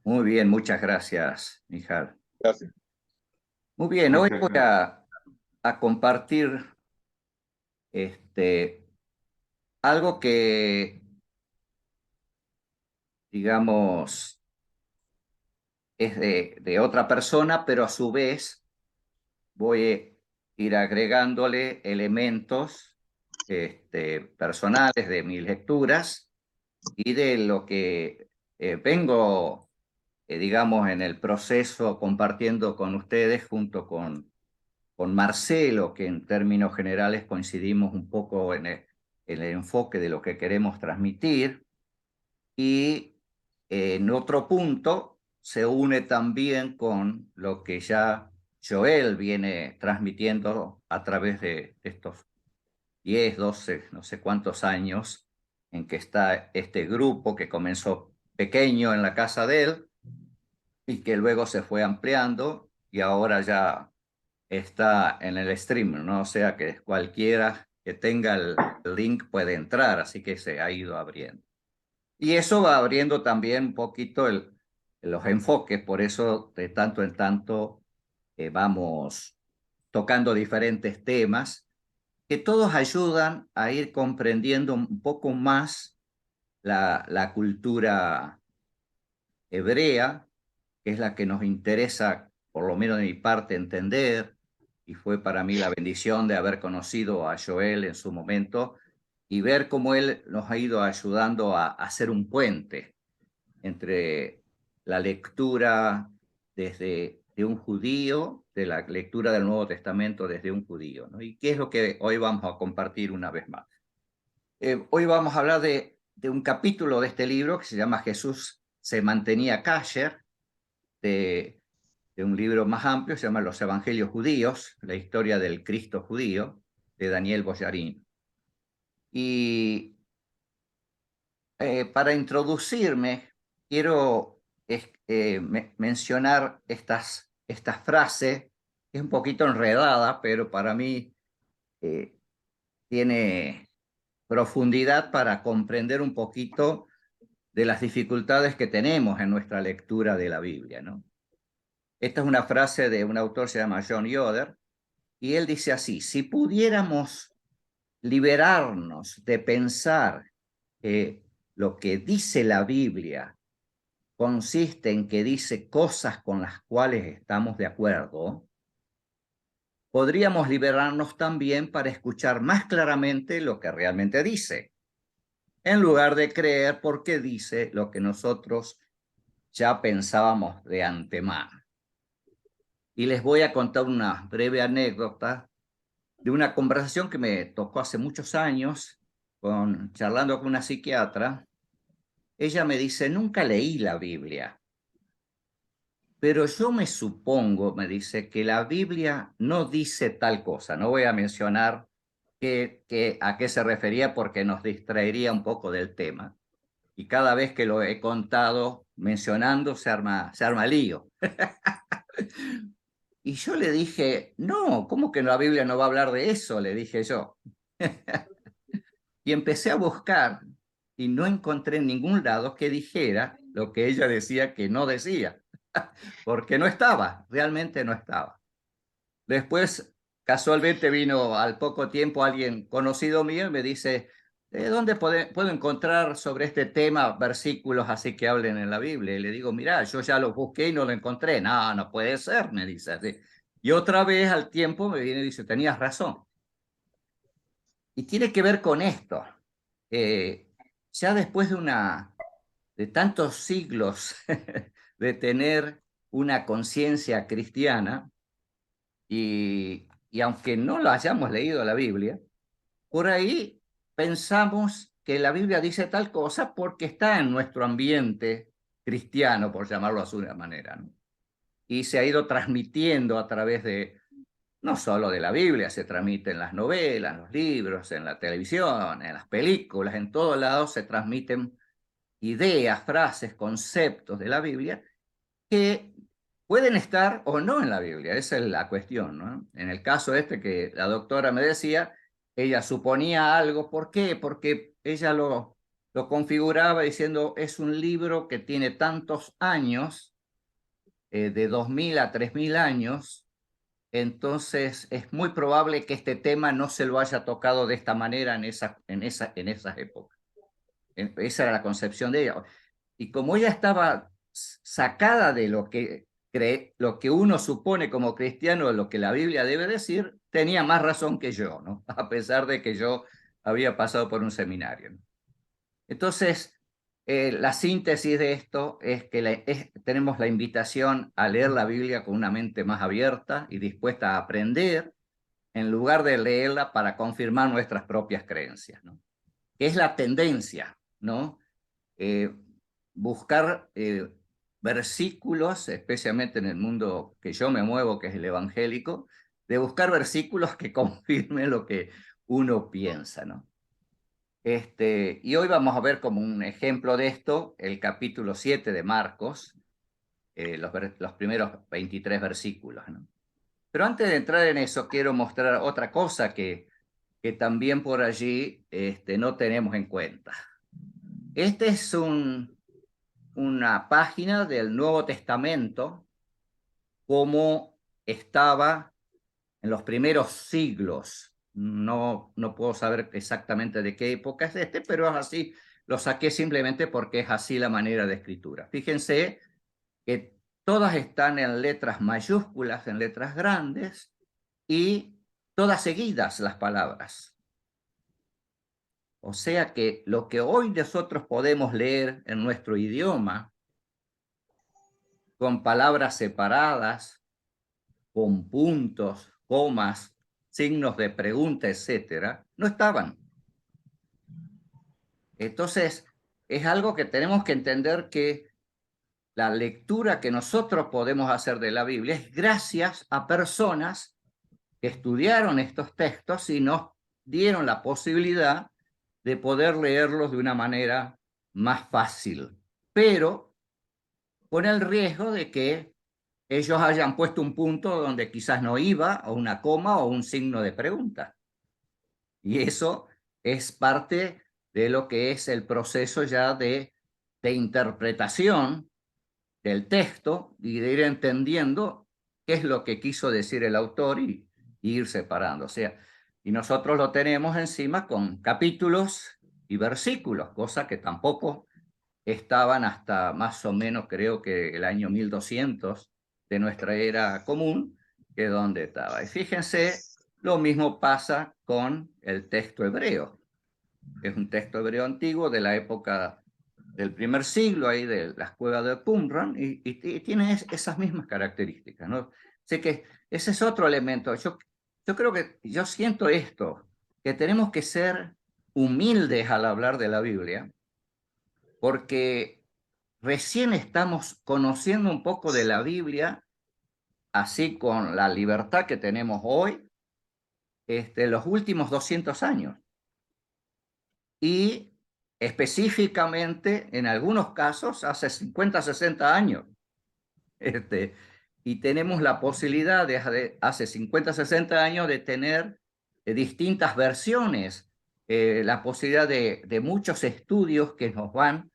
Muy bien, muchas gracias, Mijal. Gracias. Muy bien, hoy Muchas voy gracias. a compartir este, algo que, digamos, es de otra persona, pero a su vez voy a ir agregándole elementos personales de mis lecturas y de lo que vengo, digamos, en el proceso compartiendo con ustedes junto con Marcelo, que en términos generales coincidimos un poco en el enfoque de lo que queremos transmitir. Y en otro punto se une también con lo que ya Joel viene transmitiendo a través de estos 10, 12, no sé cuántos años en que está este grupo que comenzó pequeño en la casa de él y que luego se fue ampliando y ahora ya está en el stream, ¿no? O sea que cualquiera que tenga el link puede entrar, así que se ha ido abriendo. Y eso va abriendo también un poquito los enfoques, por eso de tanto en tanto vamos tocando diferentes temas que todos ayudan a ir comprendiendo un poco más la cultura hebrea, que es la que nos interesa, por lo menos de mi parte, entender, y fue para mí la bendición de haber conocido a Joel en su momento y ver cómo él nos ha ido ayudando a hacer un puente entre la lectura desde de un judío, de la lectura del Nuevo Testamento desde un judío, ¿no? ¿Y qué es lo que hoy vamos a compartir una vez más? Hoy vamos a hablar de un capítulo de este libro que se llama Jesús se mantenía kasher, de un libro más amplio, se llama Los Evangelios Judíos, la historia del Cristo judío, de Daniel Boyarín. Y para introducirme, quiero mencionar estas frases, que es un poquito enredada, pero para mí eh, tiene profundidad para comprender un poquito de las dificultades que tenemos en nuestra lectura de la Biblia, ¿no? Esta es una frase de un autor, se llama John Yoder, y él dice así: si pudiéramos liberarnos de pensar que lo que dice la Biblia consiste en que dice cosas con las cuales estamos de acuerdo, podríamos liberarnos también para escuchar más claramente lo que realmente dice, en lugar de creer porque dice lo que nosotros ya pensábamos de antemano. Y les voy a contar una breve anécdota de una conversación que me tocó hace muchos años, charlando con una psiquiatra. Ella me dice: nunca leí la Biblia, pero yo me supongo, me dice, que la Biblia no dice tal cosa. No voy a mencionar a qué se refería porque nos distraería un poco del tema. Y cada vez que lo he contado mencionando se arma lío. Y yo le dije: no, ¿cómo que la Biblia no va a hablar de eso? Le dije yo. Y empecé a buscar y no encontré en ningún lado que dijera lo que ella decía que no decía, porque no estaba, realmente no estaba. Después, casualmente vino al poco tiempo alguien conocido mío y me dice: ¿dónde puedo encontrar sobre este tema versículos así que hablen en la Biblia? Y le digo: mirá, yo ya los busqué y no lo encontré. No, no puede ser, me dice así. Y otra vez al tiempo me viene y dice: tenías razón. Y tiene que ver con esto. Eh, ya después de tantos siglos de tener una conciencia cristiana, y aunque no lo hayamos leído la Biblia, por ahí pensamos que la Biblia dice tal cosa porque está en nuestro ambiente cristiano, por llamarlo de una manera, ¿no? Y se ha ido transmitiendo a través de, no solo de la Biblia, se transmite en las novelas, en los libros, en la televisión, en las películas, en todos lados se transmiten ideas, frases, conceptos de la Biblia que pueden estar o no en la Biblia. Esa es la cuestión, ¿no? En el caso este que la doctora me decía, ella suponía algo. ¿Por qué? Porque ella lo configuraba diciendo, es un libro que tiene tantos años, de 2000 a 3000 años, entonces es muy probable que este tema no se lo haya tocado de esta manera en esas épocas. Esa era la concepción de ella. Y como ella estaba sacada de lo que uno supone como cristiano, de lo que la Biblia debe decir, tenía más razón que yo, ¿no? A pesar de que yo había pasado por un seminario, ¿no? Entonces, la síntesis de esto es que tenemos la invitación a leer la Biblia con una mente más abierta y dispuesta a aprender, en lugar de leerla para confirmar nuestras propias creencias, ¿no? Es la tendencia, ¿no? Eh, buscar versículos, especialmente en el mundo que yo me muevo, que es el evangélico, de buscar versículos que confirmen lo que uno piensa, ¿no? Y hoy vamos a ver como un ejemplo de esto el capítulo 7 de Marcos, los primeros 23 versículos, ¿no? Pero antes de entrar en eso, quiero mostrar otra cosa que también por allí no tenemos en cuenta. Este es una página del Nuevo Testamento, como estaba en los primeros siglos. No puedo saber exactamente de qué época es pero es así. Lo saqué simplemente porque es así la manera de escritura. Fíjense que todas están en letras mayúsculas, en letras grandes, y todas seguidas las palabras. O sea que lo que hoy nosotros podemos leer en nuestro idioma, con palabras separadas, con puntos, comas, signos de pregunta, etcétera, no estaban. Entonces, es algo que tenemos que entender, que la lectura que nosotros podemos hacer de la Biblia es gracias a personas que estudiaron estos textos y nos dieron la posibilidad de poder leerlos de una manera más fácil, pero con el riesgo de que ellos hayan puesto un punto donde quizás no iba, o una coma, o un signo de pregunta. Y eso es parte de lo que es el proceso ya de interpretación del texto y de ir entendiendo qué es lo que quiso decir el autor y ir separando. O sea, y nosotros lo tenemos encima con capítulos y versículos, cosa que tampoco estaban hasta más o menos, creo que el año 1200 de nuestra era común, que donde estaba. Y fíjense, lo mismo pasa con el texto hebreo. Es un texto hebreo antiguo de la época del primer siglo, ahí de las cuevas de Qumran, y tiene esas mismas características, ¿no? Sé que ese es otro elemento. Yo creo que, yo siento esto, que tenemos que ser humildes al hablar de la Biblia, porque recién estamos conociendo un poco de la Biblia, así con la libertad que tenemos hoy, los últimos 200 años. Y específicamente, en algunos casos, hace 50, 60 años. Y tenemos la posibilidad de hace 50, 60 años de tener distintas versiones, la posibilidad de muchos estudios que nos van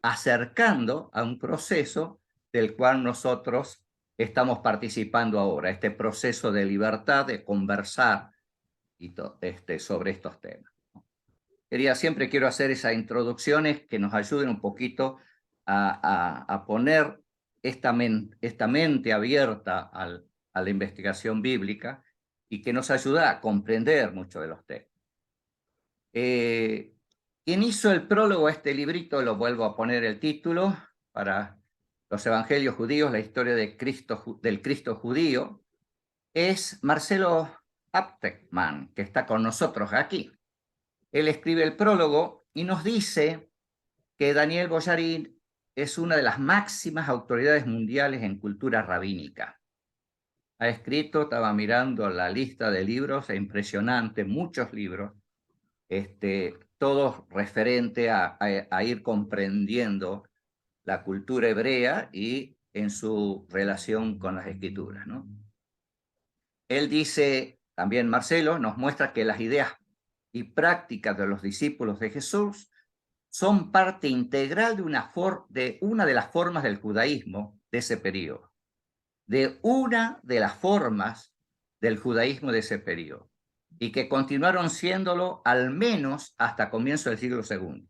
acercando a un proceso del cual nosotros estamos participando ahora, este proceso de libertad de conversar sobre estos temas. Siempre quiero hacer esas introducciones que nos ayuden un poquito a poner esta mente abierta a la investigación bíblica, y que nos ayuda a comprender mucho de los textos. Quien hizo el prólogo a este librito, lo vuelvo a poner el título, para los evangelios judíos, la historia del Cristo judío, es Marcelo Apteman, que está con nosotros aquí. Él escribe el prólogo y nos dice que Daniel Boyarín es una de las máximas autoridades mundiales en cultura rabínica. Ha escrito, estaba mirando la lista de libros, es impresionante, muchos libros, todos referente a ir comprendiendo la cultura hebrea y en su relación con las escrituras, ¿no? Él dice, también Marcelo, nos muestra que las ideas y prácticas de los discípulos de Jesús son parte integral de una de las formas del judaísmo de ese periodo, de una de las formas del judaísmo de ese periodo, y que continuaron siéndolo al menos hasta comienzo del siglo II.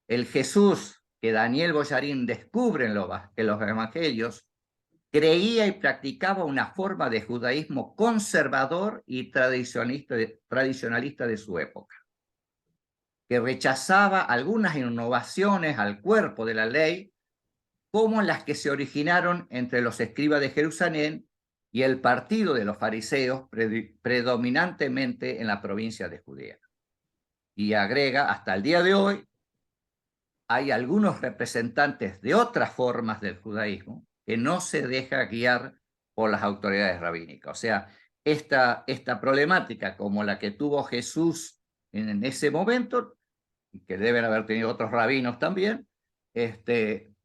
El Jesús que Daniel Boyarín descubre en los evangelios creía y practicaba una forma de judaísmo conservador y tradicionalista de su época, que rechazaba algunas innovaciones al cuerpo de la ley, como las que se originaron entre los escribas de Jerusalén y el partido de los fariseos, predominantemente en la provincia de Judea. Y agrega, hasta el día de hoy, hay algunos representantes de otras formas del judaísmo que no se deja guiar por las autoridades rabínicas. O sea, esta problemática como la que tuvo Jesús en ese momento, que deben haber tenido otros rabinos también,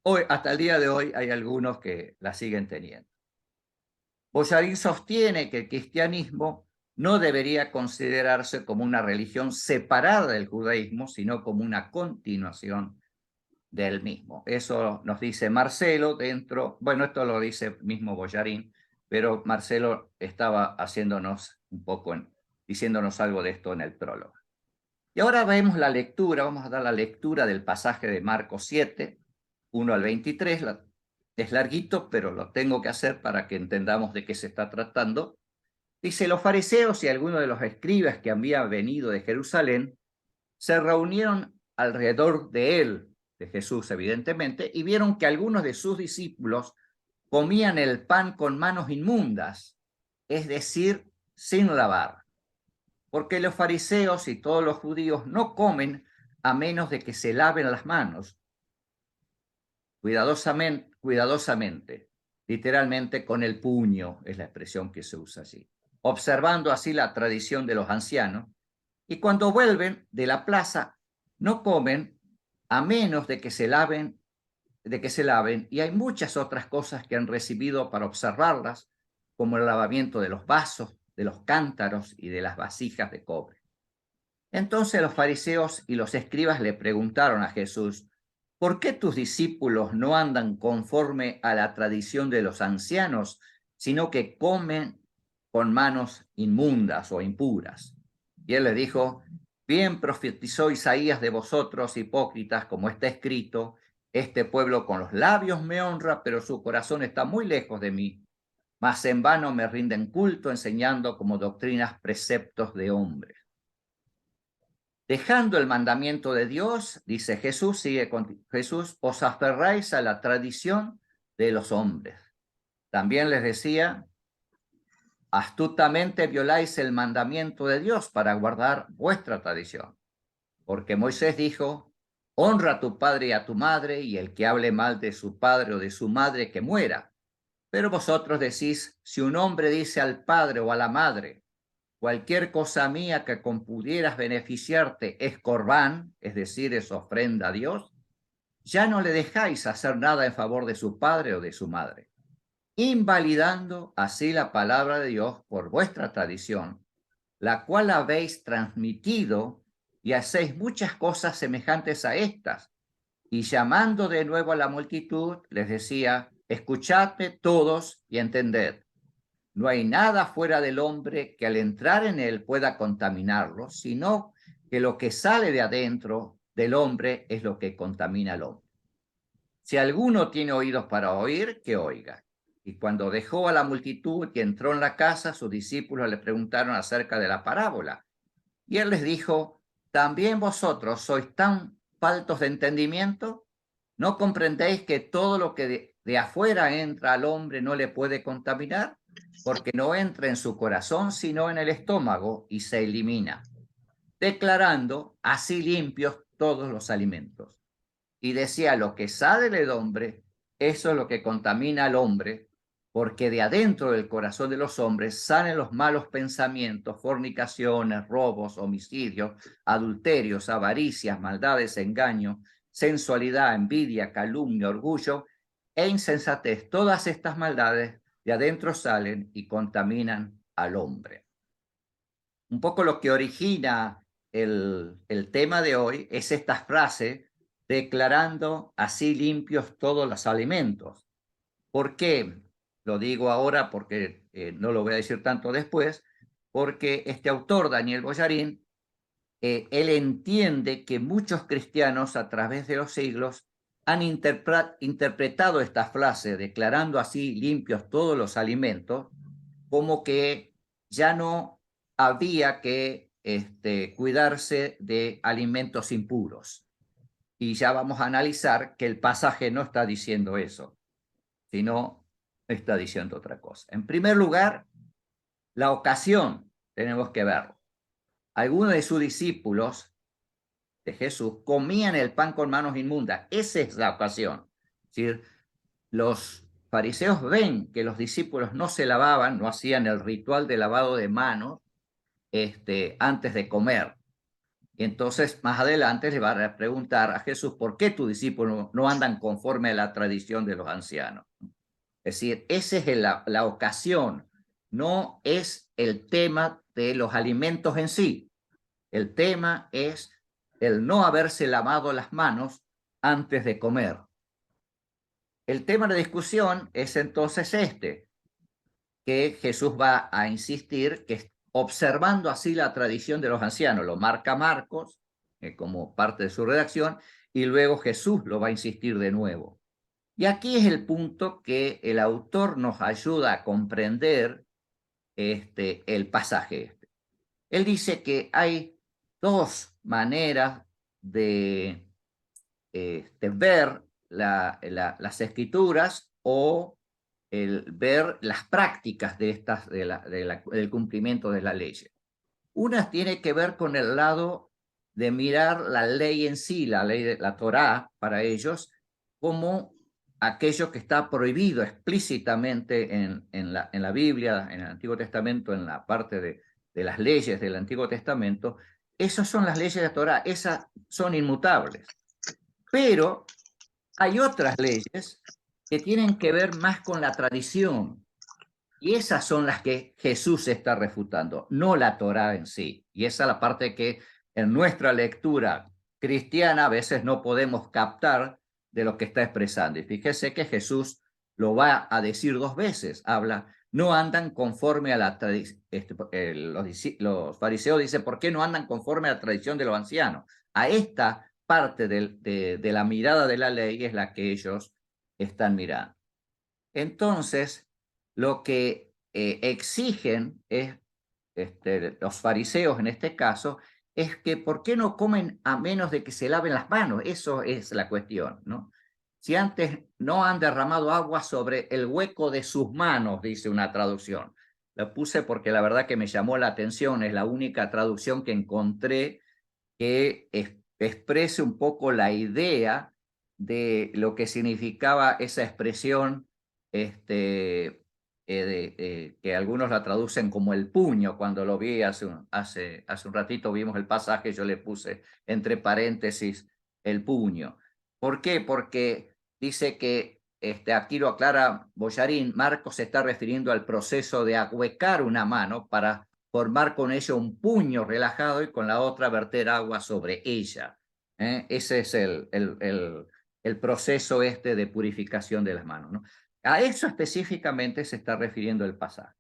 hoy, hasta el día de hoy hay algunos que la siguen teniendo. Boyarín sostiene que el cristianismo no debería considerarse como una religión separada del judaísmo, sino como una continuación del mismo. Eso nos dice Marcelo dentro, bueno, esto lo dice mismo Boyarín, pero Marcelo estaba haciéndonos un poco, diciéndonos algo de esto en el prólogo. Y ahora vemos la lectura, vamos a dar la lectura del pasaje de Marcos 7, 1 al 23, es larguito, pero lo tengo que hacer para que entendamos de qué se está tratando. Dice, los fariseos y algunos de los escribas que habían venido de Jerusalén se reunieron alrededor de él, de Jesús evidentemente, y vieron que algunos de sus discípulos comían el pan con manos inmundas, es decir, sin lavar. Porque los fariseos y todos los judíos no comen a menos de que se laven las manos cuidadosamente, literalmente con el puño es la expresión que se usa allí, observando así la tradición de los ancianos, y cuando vuelven de la plaza no comen a menos de que se laven, y hay muchas otras cosas que han recibido para observarlas, como el lavamiento de los vasos, de los cántaros y de las vasijas de cobre. Entonces los fariseos y los escribas le preguntaron a Jesús, ¿por qué tus discípulos no andan conforme a la tradición de los ancianos, sino que comen con manos inmundas o impuras? Y él le dijo, bien profetizó Isaías de vosotros, hipócritas, como está escrito, este pueblo con los labios me honra, pero su corazón está muy lejos de mí. Mas en vano me rinden culto, enseñando como doctrinas preceptos de hombres. Dejando el mandamiento de Dios, dice Jesús, sigue con Jesús, os aferráis a la tradición de los hombres. También les decía, astutamente violáis el mandamiento de Dios para guardar vuestra tradición. Porque Moisés dijo, honra a tu padre y a tu madre, y el que hable mal de su padre o de su madre, que muera. Pero vosotros decís, si un hombre dice al padre o a la madre, cualquier cosa mía que con pudieras beneficiarte es corbán, es decir, es ofrenda a Dios, ya no le dejáis hacer nada en favor de su padre o de su madre, invalidando así la palabra de Dios por vuestra tradición, la cual habéis transmitido y hacéis muchas cosas semejantes a estas. Y llamando de nuevo a la multitud, les decía, escuchadme todos y entended. No hay nada fuera del hombre que al entrar en él pueda contaminarlo, sino que lo que sale de adentro del hombre es lo que contamina al hombre. Si alguno tiene oídos para oír, que oiga. Y cuando dejó a la multitud y entró en la casa, sus discípulos le preguntaron acerca de la parábola. Y él les dijo, ¿también vosotros sois tan faltos de entendimiento? ¿No comprendéis que todo lo que de afuera entra al hombre no le puede contaminar? Porque no entra en su corazón, sino en el estómago y se elimina, declarando así limpios todos los alimentos. Y decía, lo que sale del hombre, eso es lo que contamina al hombre, porque de adentro del corazón de los hombres salen los malos pensamientos, fornicaciones, robos, homicidios, adulterios, avaricias, maldades, engaños, sensualidad, envidia, calumnia, orgullo e insensatez. Todas estas maldades de adentro salen y contaminan al hombre. Un poco lo que origina el tema de hoy es esta frase, declarando así limpios todos los alimentos. ¿Por qué? Lo digo ahora porque no lo voy a decir tanto después, porque este autor, Daniel Boyarín, él entiende que muchos cristianos a través de los siglos han interpretado esta frase, declarando así limpios todos los alimentos, como que ya no había que cuidarse de alimentos impuros. Y ya vamos a analizar que el pasaje no está diciendo eso, sino está diciendo otra cosa. En primer lugar, la ocasión, tenemos que verlo. Algunos de sus discípulos de Jesús comían el pan con manos inmundas. Esa es la ocasión. Es decir, los fariseos ven que los discípulos no se lavaban, no hacían el ritual de lavado de manos antes de comer. Y entonces, más adelante le van a preguntar a Jesús, ¿por qué tus discípulos no andan conforme a la tradición de los ancianos? Es decir, esa es la ocasión, no es el tema de los alimentos en sí. El tema es el no haberse lavado las manos antes de comer. El tema de discusión es entonces que Jesús va a insistir que observando así la tradición de los ancianos, lo marca Marcos como parte de su redacción, y luego Jesús lo va a insistir de nuevo. Y aquí es el punto que el autor nos ayuda a comprender el pasaje. Él dice que hay dos maneras de ver las escrituras o el ver las prácticas de estas, del cumplimiento de la ley. Una tiene que ver con el lado de mirar la ley en sí, la ley de la Torá para ellos, como aquello que está prohibido explícitamente en la Biblia, en el Antiguo Testamento, en la parte de las leyes del Antiguo Testamento. Esas son las leyes de la Torá, esas son inmutables. Pero hay otras leyes que tienen que ver más con la tradición, y esas son las que Jesús está refutando, no la Torá en sí. Y esa es la parte que en nuestra lectura cristiana a veces no podemos captar de lo que está expresando. Y fíjese que Jesús lo va a decir dos veces. Habla, no andan conforme a la tradición. Los fariseos dicen, ¿por qué no andan conforme a la tradición de los ancianos? A esta parte de la mirada de la ley es la que ellos están mirando. Entonces, lo que exigen es, los fariseos en este caso, es que ¿por qué no comen a menos de que se laven las manos? Eso es la cuestión, ¿no? Si antes no han derramado agua sobre el hueco de sus manos, dice una traducción. La puse porque la verdad que me llamó la atención, es la única traducción que encontré que exprese un poco la idea de lo que significaba esa expresión, que algunos la traducen como el puño. Cuando lo vi hace un ratito, vimos el pasaje, yo le puse entre paréntesis el puño. ¿Por qué? Porque dice que, aquí lo aclara Boyarín, Marcos se está refiriendo al proceso de ahuecar una mano para formar con ella un puño relajado y con la otra verter agua sobre ella. Ese es el proceso de purificación de las manos, ¿no? A eso específicamente se está refiriendo el pasaje.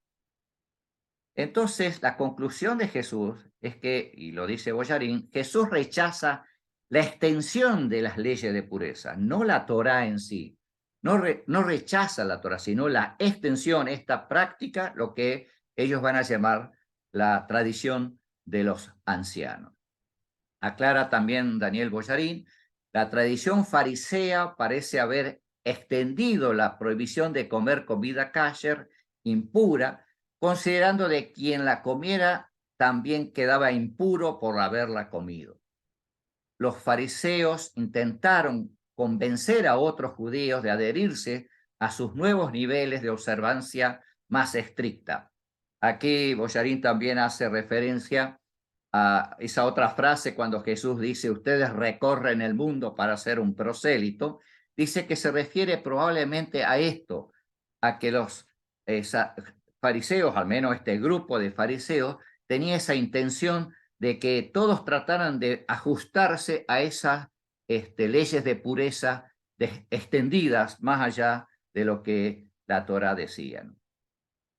Entonces, la conclusión de Jesús es que, y lo dice Boyarín, Jesús rechaza la extensión de las leyes de pureza, no la Torá en sí. No rechaza la Torá, sino la extensión, esta práctica, lo que ellos van a llamar la tradición de los ancianos. Aclara también Daniel Boyarín, la tradición farisea parece haber extendido la prohibición de comer comida kasher impura, considerando de quien la comiera también quedaba impuro por haberla comido. Los fariseos intentaron convencer a otros judíos de adherirse a sus nuevos niveles de observancia más estricta. Aquí Boyarín también hace referencia a esa otra frase cuando Jesús dice, ustedes recorren el mundo para ser un prosélito, dice que se refiere probablemente a esto, a que los fariseos, al menos este grupo de fariseos, tenía esa intención de que todos trataran de ajustarse a esas leyes de pureza extendidas más allá de lo que la Torá decía, ¿no?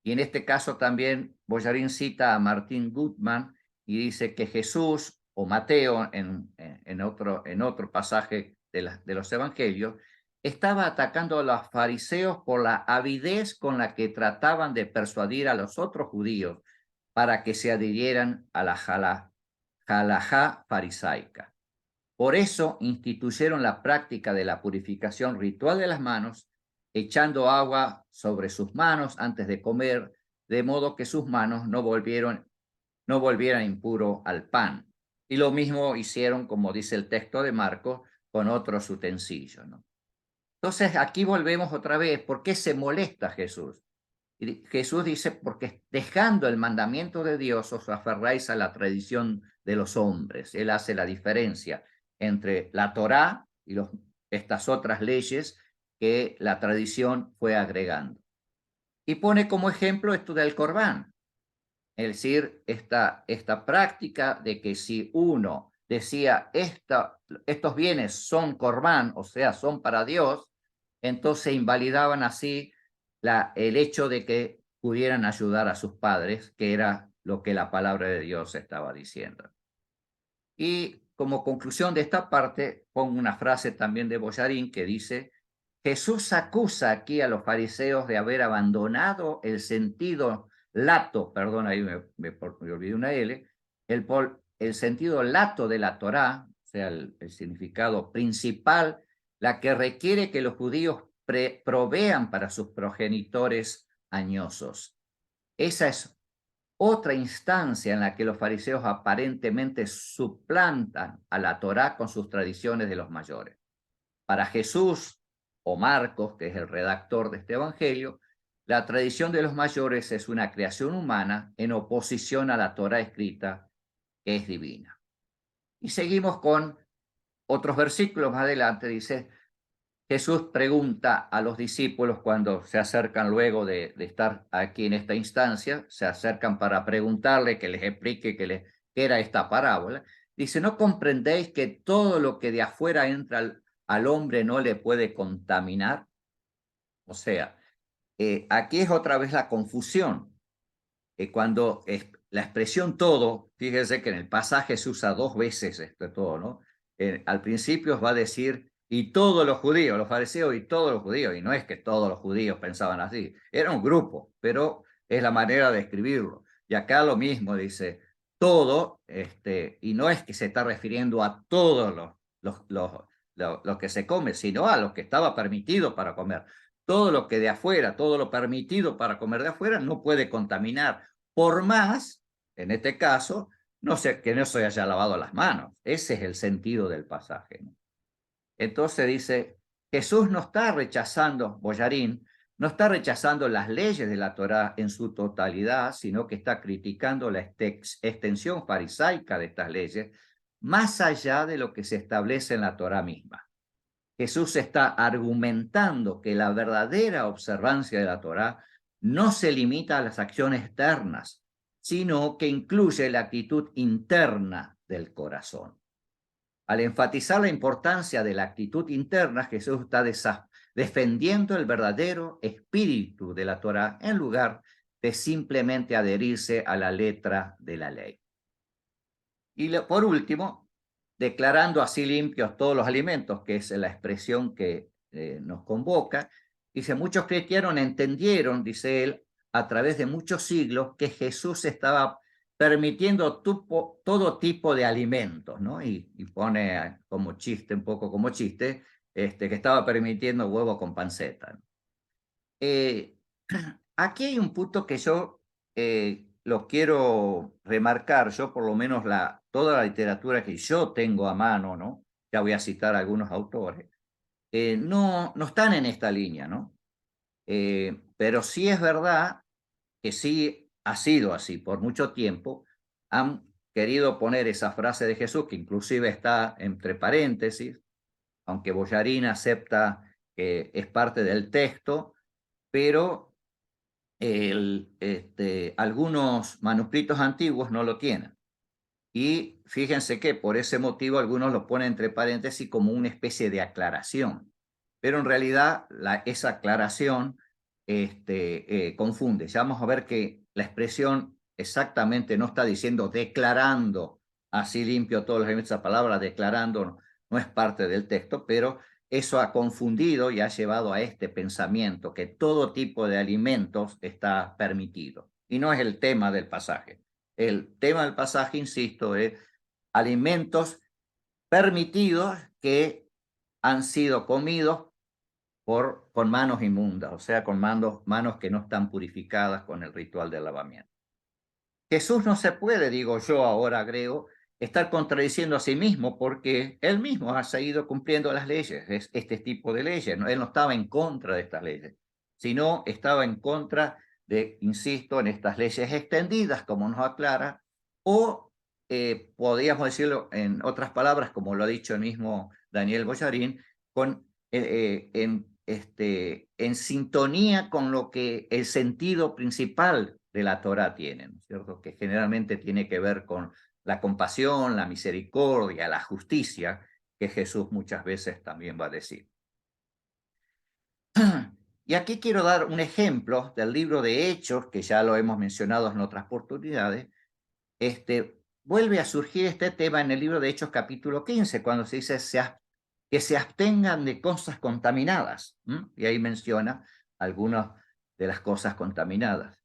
Y en este caso también Boyarín cita a Martín Gutmann y dice que Jesús o Mateo en otro pasaje de los evangelios estaba atacando a los fariseos por la avidez con la que trataban de persuadir a los otros judíos para que se adhirieran a la halajá farisaica. Por eso instituyeron la práctica de la purificación ritual de las manos, echando agua sobre sus manos antes de comer, de modo que sus manos no volvieran impuro al pan. Y lo mismo hicieron, como dice el texto de Marcos, con otros utensilios, ¿no? Entonces aquí volvemos otra vez. ¿Por qué se molesta Jesús? Y Jesús dice, porque dejando el mandamiento de Dios os aferráis a la tradición de los hombres. Él hace la diferencia entre la Torá y estas otras leyes que la tradición fue agregando. Y pone como ejemplo esto del Corbán, es decir, esta práctica de que si uno decía, estos bienes son Corbán, o sea, son para Dios, entonces invalidaban así el hecho de que pudieran ayudar a sus padres, que era lo que la palabra de Dios estaba diciendo. Y como conclusión de esta parte, pongo una frase también de Boyarín que dice, Jesús acusa aquí a los fariseos de haber abandonado el sentido lato, perdón, ahí me olvidé una L, el sentido lato de la Torá, o sea, el significado principal, la que requiere que los judíos provean para sus progenitores añosos. Esa es otra instancia en la que los fariseos aparentemente suplantan a la Torá con sus tradiciones de los mayores. Para Jesús o Marcos, que es el redactor de este evangelio, la tradición de los mayores es una creación humana en oposición a la Torá escrita, que es divina. Y seguimos con otros versículos más adelante, dice, Jesús pregunta a los discípulos cuando se acercan luego de estar aquí en esta instancia, se acercan para preguntarle que les explique qué era esta parábola. Dice, ¿no comprendéis que todo lo que de afuera entra al hombre no le puede contaminar? O sea, aquí es otra vez la confusión. Cuando la expresión todo, fíjese que en el pasaje se usa dos veces esto todo, ¿no? Al principio os va a decir, y todos los judíos, los fariseos y todos los judíos, y no es que todos los judíos pensaban así, era un grupo, pero es la manera de escribirlo. Y acá lo mismo dice, todo, y no es que se está refiriendo a todos los que se come, sino a los que estaba permitido para comer. Todo lo que de afuera, todo lo permitido para comer de afuera, no puede contaminar. Por más, en este caso, que no se haya lavado las manos. Ese es el sentido del pasaje, ¿no? Entonces dice, Jesús no está rechazando, Boyarín, no está rechazando las leyes de la Torá en su totalidad, sino que está criticando la extensión farisaica de estas leyes, más allá de lo que se establece en la Torá misma. Jesús está argumentando que la verdadera observancia de la Torá no se limita a las acciones externas, sino que incluye la actitud interna del corazón. Al enfatizar la importancia de la actitud interna, Jesús está defendiendo el verdadero espíritu de la Torá en lugar de simplemente adherirse a la letra de la ley. Y por último, declarando así limpios todos los alimentos, que es la expresión que nos convoca, dice, muchos cristianos entendieron, dice él, a través de muchos siglos, que Jesús estaba permitiendo todo tipo de alimentos, ¿no? Y pone como chiste, un poco como chiste, que estaba permitiendo huevo con panceta, ¿no? Aquí hay un punto que yo lo quiero remarcar, yo por lo menos toda la literatura que yo tengo a mano, ¿no? Ya voy a citar a algunos autores, no están en esta línea, ¿no? Pero sí es verdad que sí ha sido así por mucho tiempo, han querido poner esa frase de Jesús, que inclusive está entre paréntesis, aunque Boyarín acepta que es parte del texto, pero algunos manuscritos antiguos no lo tienen. Y fíjense que por ese motivo algunos lo ponen entre paréntesis como una especie de aclaración. Pero en realidad esa aclaración confunde. Ya vamos a ver que la expresión exactamente no está diciendo declarando así limpio todos los elementos. Esa palabra declarando no es parte del texto, pero eso ha confundido y ha llevado a este pensamiento que todo tipo de alimentos está permitido. Y no es el tema del pasaje. El tema del pasaje, insisto, es alimentos permitidos que han sido comidos con manos inmundas, o sea, con manos que no están purificadas con el ritual del lavamiento. Jesús no se puede, digo yo ahora agrego, estar contradiciendo a sí mismo porque él mismo ha seguido cumpliendo las leyes, este tipo de leyes. ¿No? Él no estaba en contra de estas leyes, sino estaba en contra de, insisto, en estas leyes extendidas, como nos aclara, o podríamos decirlo en otras palabras, como lo ha dicho el mismo Daniel Boyarín, en sintonía con lo que el sentido principal de la Torá tiene, ¿no es cierto? Que generalmente tiene que ver con la compasión, la misericordia, la justicia, que Jesús muchas veces también va a decir. Y aquí quiero dar un ejemplo del libro de Hechos, que ya lo hemos mencionado en otras oportunidades. Vuelve a surgir este tema en el libro de Hechos capítulo 15, cuando se dice que se abstengan de cosas contaminadas. Y ahí menciona algunas de las cosas contaminadas.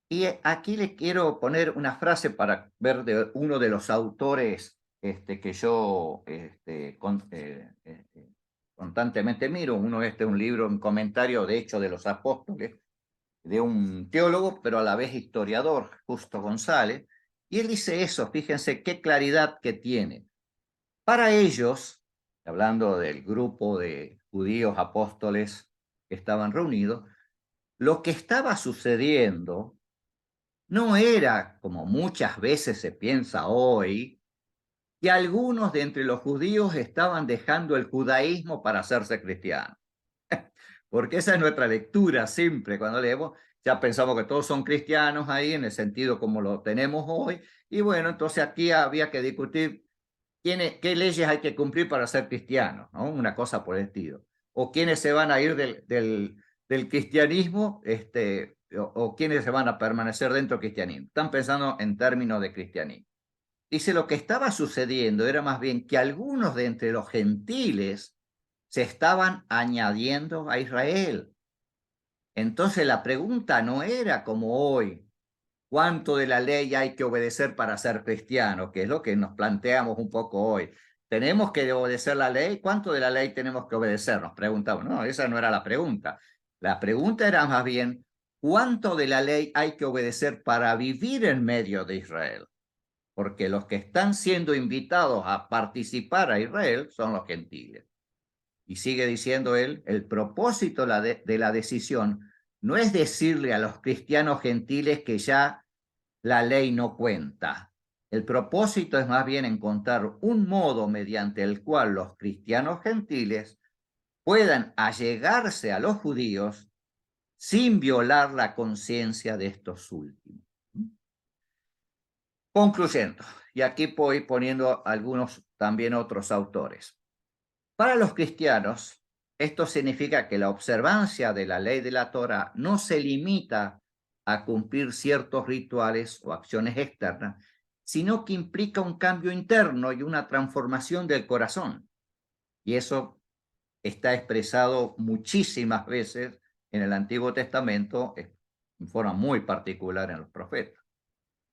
Y aquí le quiero poner una frase para ver de uno de los autores que yo constantemente miro. Uno un libro, un comentario de Hechos de los Apóstoles, de un teólogo, pero a la vez historiador, Justo González, y él dice eso, fíjense qué claridad que tiene. Para ellos, hablando del grupo de judíos apóstoles que estaban reunidos, lo que estaba sucediendo no era, como muchas veces se piensa hoy, que algunos de entre los judíos estaban dejando el judaísmo para hacerse cristianos. Porque esa es nuestra lectura siempre, cuando leemos, ya pensamos que todos son cristianos ahí en el sentido como lo tenemos hoy, y bueno, entonces aquí había que discutir qué leyes hay que cumplir para ser cristianos, ¿no? Una cosa por el estilo. O quiénes se van a ir del cristianismo, o quiénes se van a permanecer dentro del cristianismo. Están pensando en términos de cristianismo. Dice, lo que estaba sucediendo era más bien que algunos de entre los gentiles se estaban añadiendo a Israel. Entonces la pregunta no era como hoy, ¿cuánto de la ley hay que obedecer para ser cristiano? Que es lo que nos planteamos un poco hoy. ¿Tenemos que obedecer la ley? ¿Cuánto de la ley tenemos que obedecer? Nos preguntamos. No, esa no era la pregunta. La pregunta era más bien, ¿cuánto de la ley hay que obedecer para vivir en medio de Israel? Porque los que están siendo invitados a participar a Israel son los gentiles. Y sigue diciendo él, el propósito de la decisión no es decirle a los cristianos gentiles que ya la ley no cuenta. El propósito es más bien encontrar un modo mediante el cual los cristianos gentiles puedan allegarse a los judíos sin violar la conciencia de estos últimos. Concluyendo, y aquí voy poniendo algunos también otros autores. Para los cristianos, esto significa que la observancia de la ley de la Torá no se limita a cumplir ciertos rituales o acciones externas, sino que implica un cambio interno y una transformación del corazón. Y eso está expresado muchísimas veces en el Antiguo Testamento, en forma muy particular en los profetas.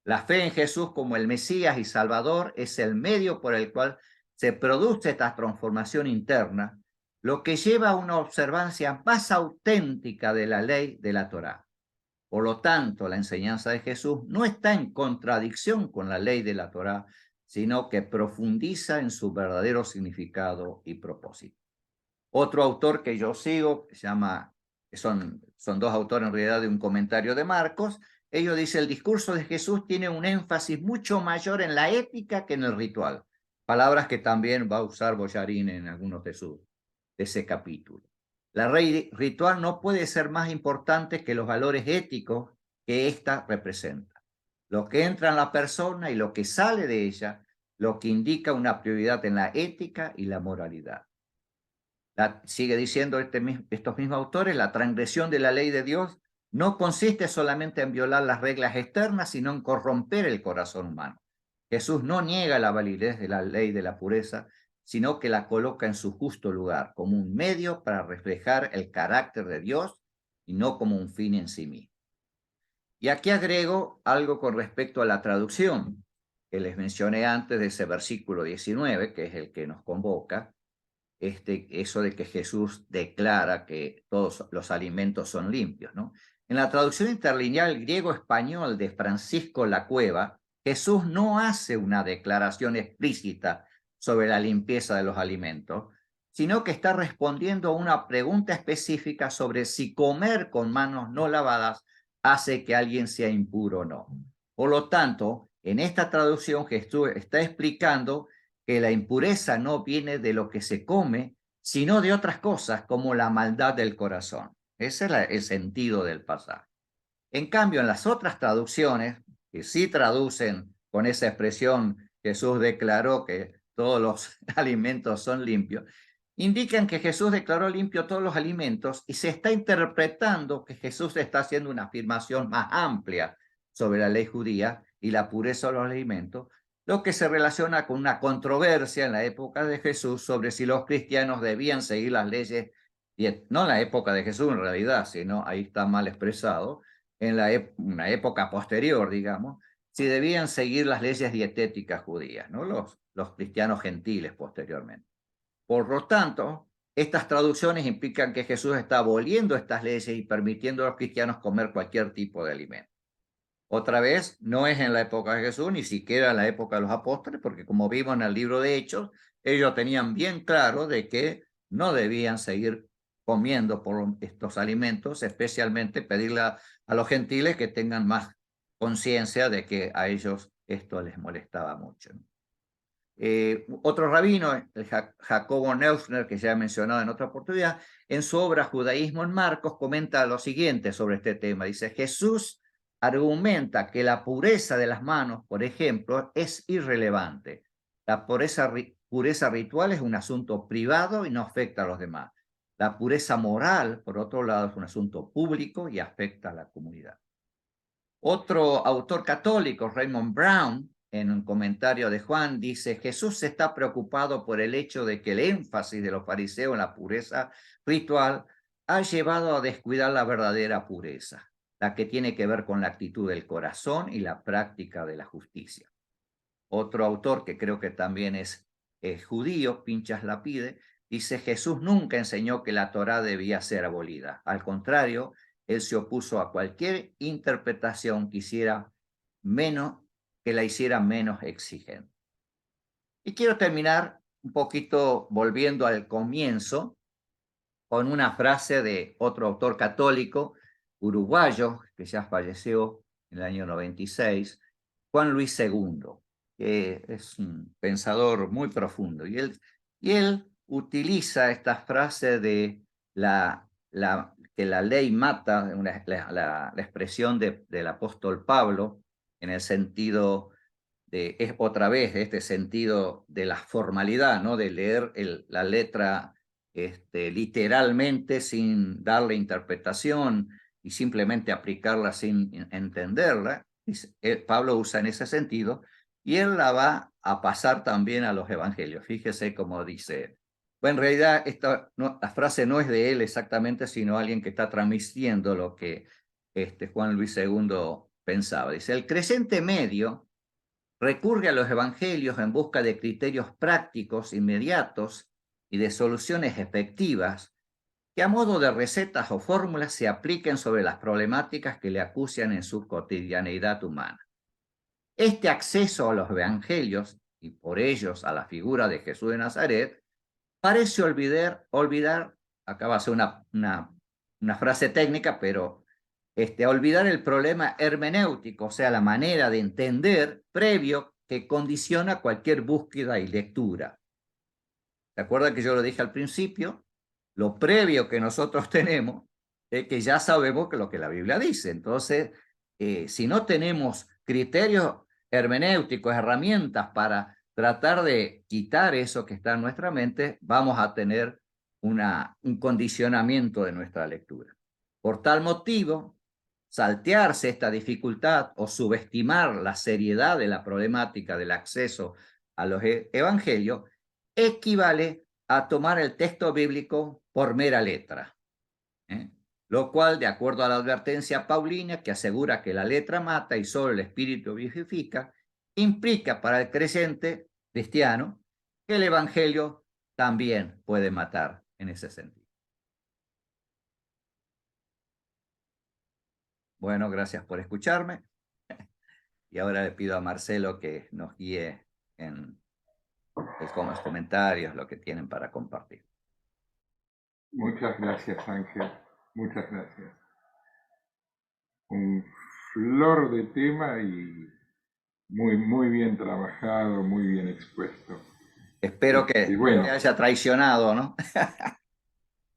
La fe en Jesús como el Mesías y Salvador es el medio por el cual se produce esta transformación interna, lo que lleva a una observancia más auténtica de la ley de la Torá. Por lo tanto, la enseñanza de Jesús no está en contradicción con la ley de la Torá, sino que profundiza en su verdadero significado y propósito. Otro autor que yo sigo, que se llama, son dos autores en realidad de un comentario de Marcos, ellos dicen, el discurso de Jesús tiene un énfasis mucho mayor en la ética que en el ritual. Palabras que también va a usar Boyarín en algunos de ese capítulo. La ley ritual no puede ser más importante que los valores éticos que ésta representa. Lo que entra en la persona y lo que sale de ella lo que indica una prioridad en la ética y la moralidad. Sigue diciendo estos mismos autores, la transgresión de la ley de Dios no consiste solamente en violar las reglas externas, sino en corromper el corazón humano. Jesús no niega la validez de la ley de la pureza, sino que la coloca en su justo lugar, como un medio para reflejar el carácter de Dios y no como un fin en sí mismo. Y aquí agrego algo con respecto a la traducción, que les mencioné antes de ese versículo 19, que es el que nos convoca, eso de que Jesús declara que todos los alimentos son limpios, ¿no? En la traducción interlineal griego-español de Francisco La Cueva, Jesús no hace una declaración explícita sobre la limpieza de los alimentos, sino que está respondiendo a una pregunta específica sobre si comer con manos no lavadas hace que alguien sea impuro o no. Por lo tanto, en esta traducción Jesús está explicando que la impureza no viene de lo que se come, sino de otras cosas como la maldad del corazón. Ese es el sentido del pasaje. En cambio, en las otras traducciones, que sí traducen con esa expresión, Jesús declaró que todos los alimentos son limpios, indican que Jesús declaró limpio todos los alimentos y se está interpretando que Jesús está haciendo una afirmación más amplia sobre la ley judía y la pureza de los alimentos, lo que se relaciona con una controversia en la época de Jesús sobre si los cristianos debían seguir las leyes, no en la época de Jesús en realidad, sino ahí está mal expresado, en una época posterior, digamos, si debían seguir las leyes dietéticas judías, ¿no? Los cristianos gentiles posteriormente. Por lo tanto, estas traducciones implican que Jesús está aboliendo estas leyes y permitiendo a los cristianos comer cualquier tipo de alimento. Otra vez, no es en la época de Jesús, ni siquiera en la época de los apóstoles, porque como vimos en el libro de Hechos, ellos tenían bien claro de que no debían seguir comiendo por estos alimentos, especialmente pedirle a los gentiles que tengan más conciencia de que a ellos esto les molestaba mucho. Otro rabino, el Jacobo Neusner, que ya he mencionado en otra oportunidad, en su obra Judaísmo en Marcos, comenta lo siguiente sobre este tema. Dice, Jesús argumenta que la pureza de las manos, por ejemplo, es irrelevante. La pureza ritual es un asunto privado y no afecta a los demás. La pureza moral, por otro lado, es un asunto público y afecta a la comunidad. Otro autor católico, Raymond Brown, en un comentario de Juan, dice, Jesús está preocupado por el hecho de que el énfasis de los fariseos en la pureza ritual ha llevado a descuidar la verdadera pureza, la que tiene que ver con la actitud del corazón y la práctica de la justicia. Otro autor que creo que también es judío, Pinchas Lapide, dice, Jesús nunca enseñó que la Torá debía ser abolida. Al contrario, él se opuso a cualquier interpretación que la hiciera menos exigente. Y quiero terminar un poquito volviendo al comienzo con una frase de otro autor católico uruguayo que ya falleció en el año 96, Juan Luis II, que es un pensador muy profundo. Y él utiliza esta frase de que la ley mata, la expresión del apóstol Pablo, en el sentido es otra vez este sentido de la formalidad, ¿no? De leer la letra literalmente sin darle interpretación y simplemente aplicarla sin entenderla. Pablo usa en ese sentido y él la va a pasar también a los evangelios. Fíjese cómo dice. Bueno, en realidad la frase no es de él exactamente, sino alguien que está transmitiendo lo que Juan Luis II pensaba. Dice, el creyente medio recurre a los evangelios en busca de criterios prácticos, inmediatos y de soluciones efectivas que a modo de recetas o fórmulas se apliquen sobre las problemáticas que le acucian en su cotidianeidad humana. Este acceso a los evangelios y por ellos a la figura de Jesús de Nazaret parece olvidar, acá va a ser una frase técnica, pero olvidar el problema hermenéutico, o sea, la manera de entender previo que condiciona cualquier búsqueda y lectura. ¿Se acuerdan que yo lo dije al principio? Lo previo que nosotros tenemos es que ya sabemos que lo que la Biblia dice. Entonces, si no tenemos criterios hermenéuticos, herramientas para tratar de quitar eso que está en nuestra mente, vamos a tener un condicionamiento de nuestra lectura. Por tal motivo, saltearse esta dificultad o subestimar la seriedad de la problemática del acceso a los evangelios equivale a tomar el texto bíblico por mera letra, ¿eh? Lo cual, de acuerdo a la advertencia paulina que asegura que la letra mata y solo el espíritu vivifica, implica para el creyente cristiano que el evangelio también puede matar en ese sentido. Bueno, gracias por escucharme. Y ahora le pido a Marcelo que nos guíe en los comentarios, lo que tienen para compartir. Muchas gracias, Ángel. Muchas gracias. Un flor de tema y muy bien trabajado, muy bien expuesto. Espero que Bueno, no te haya traicionado, ¿no?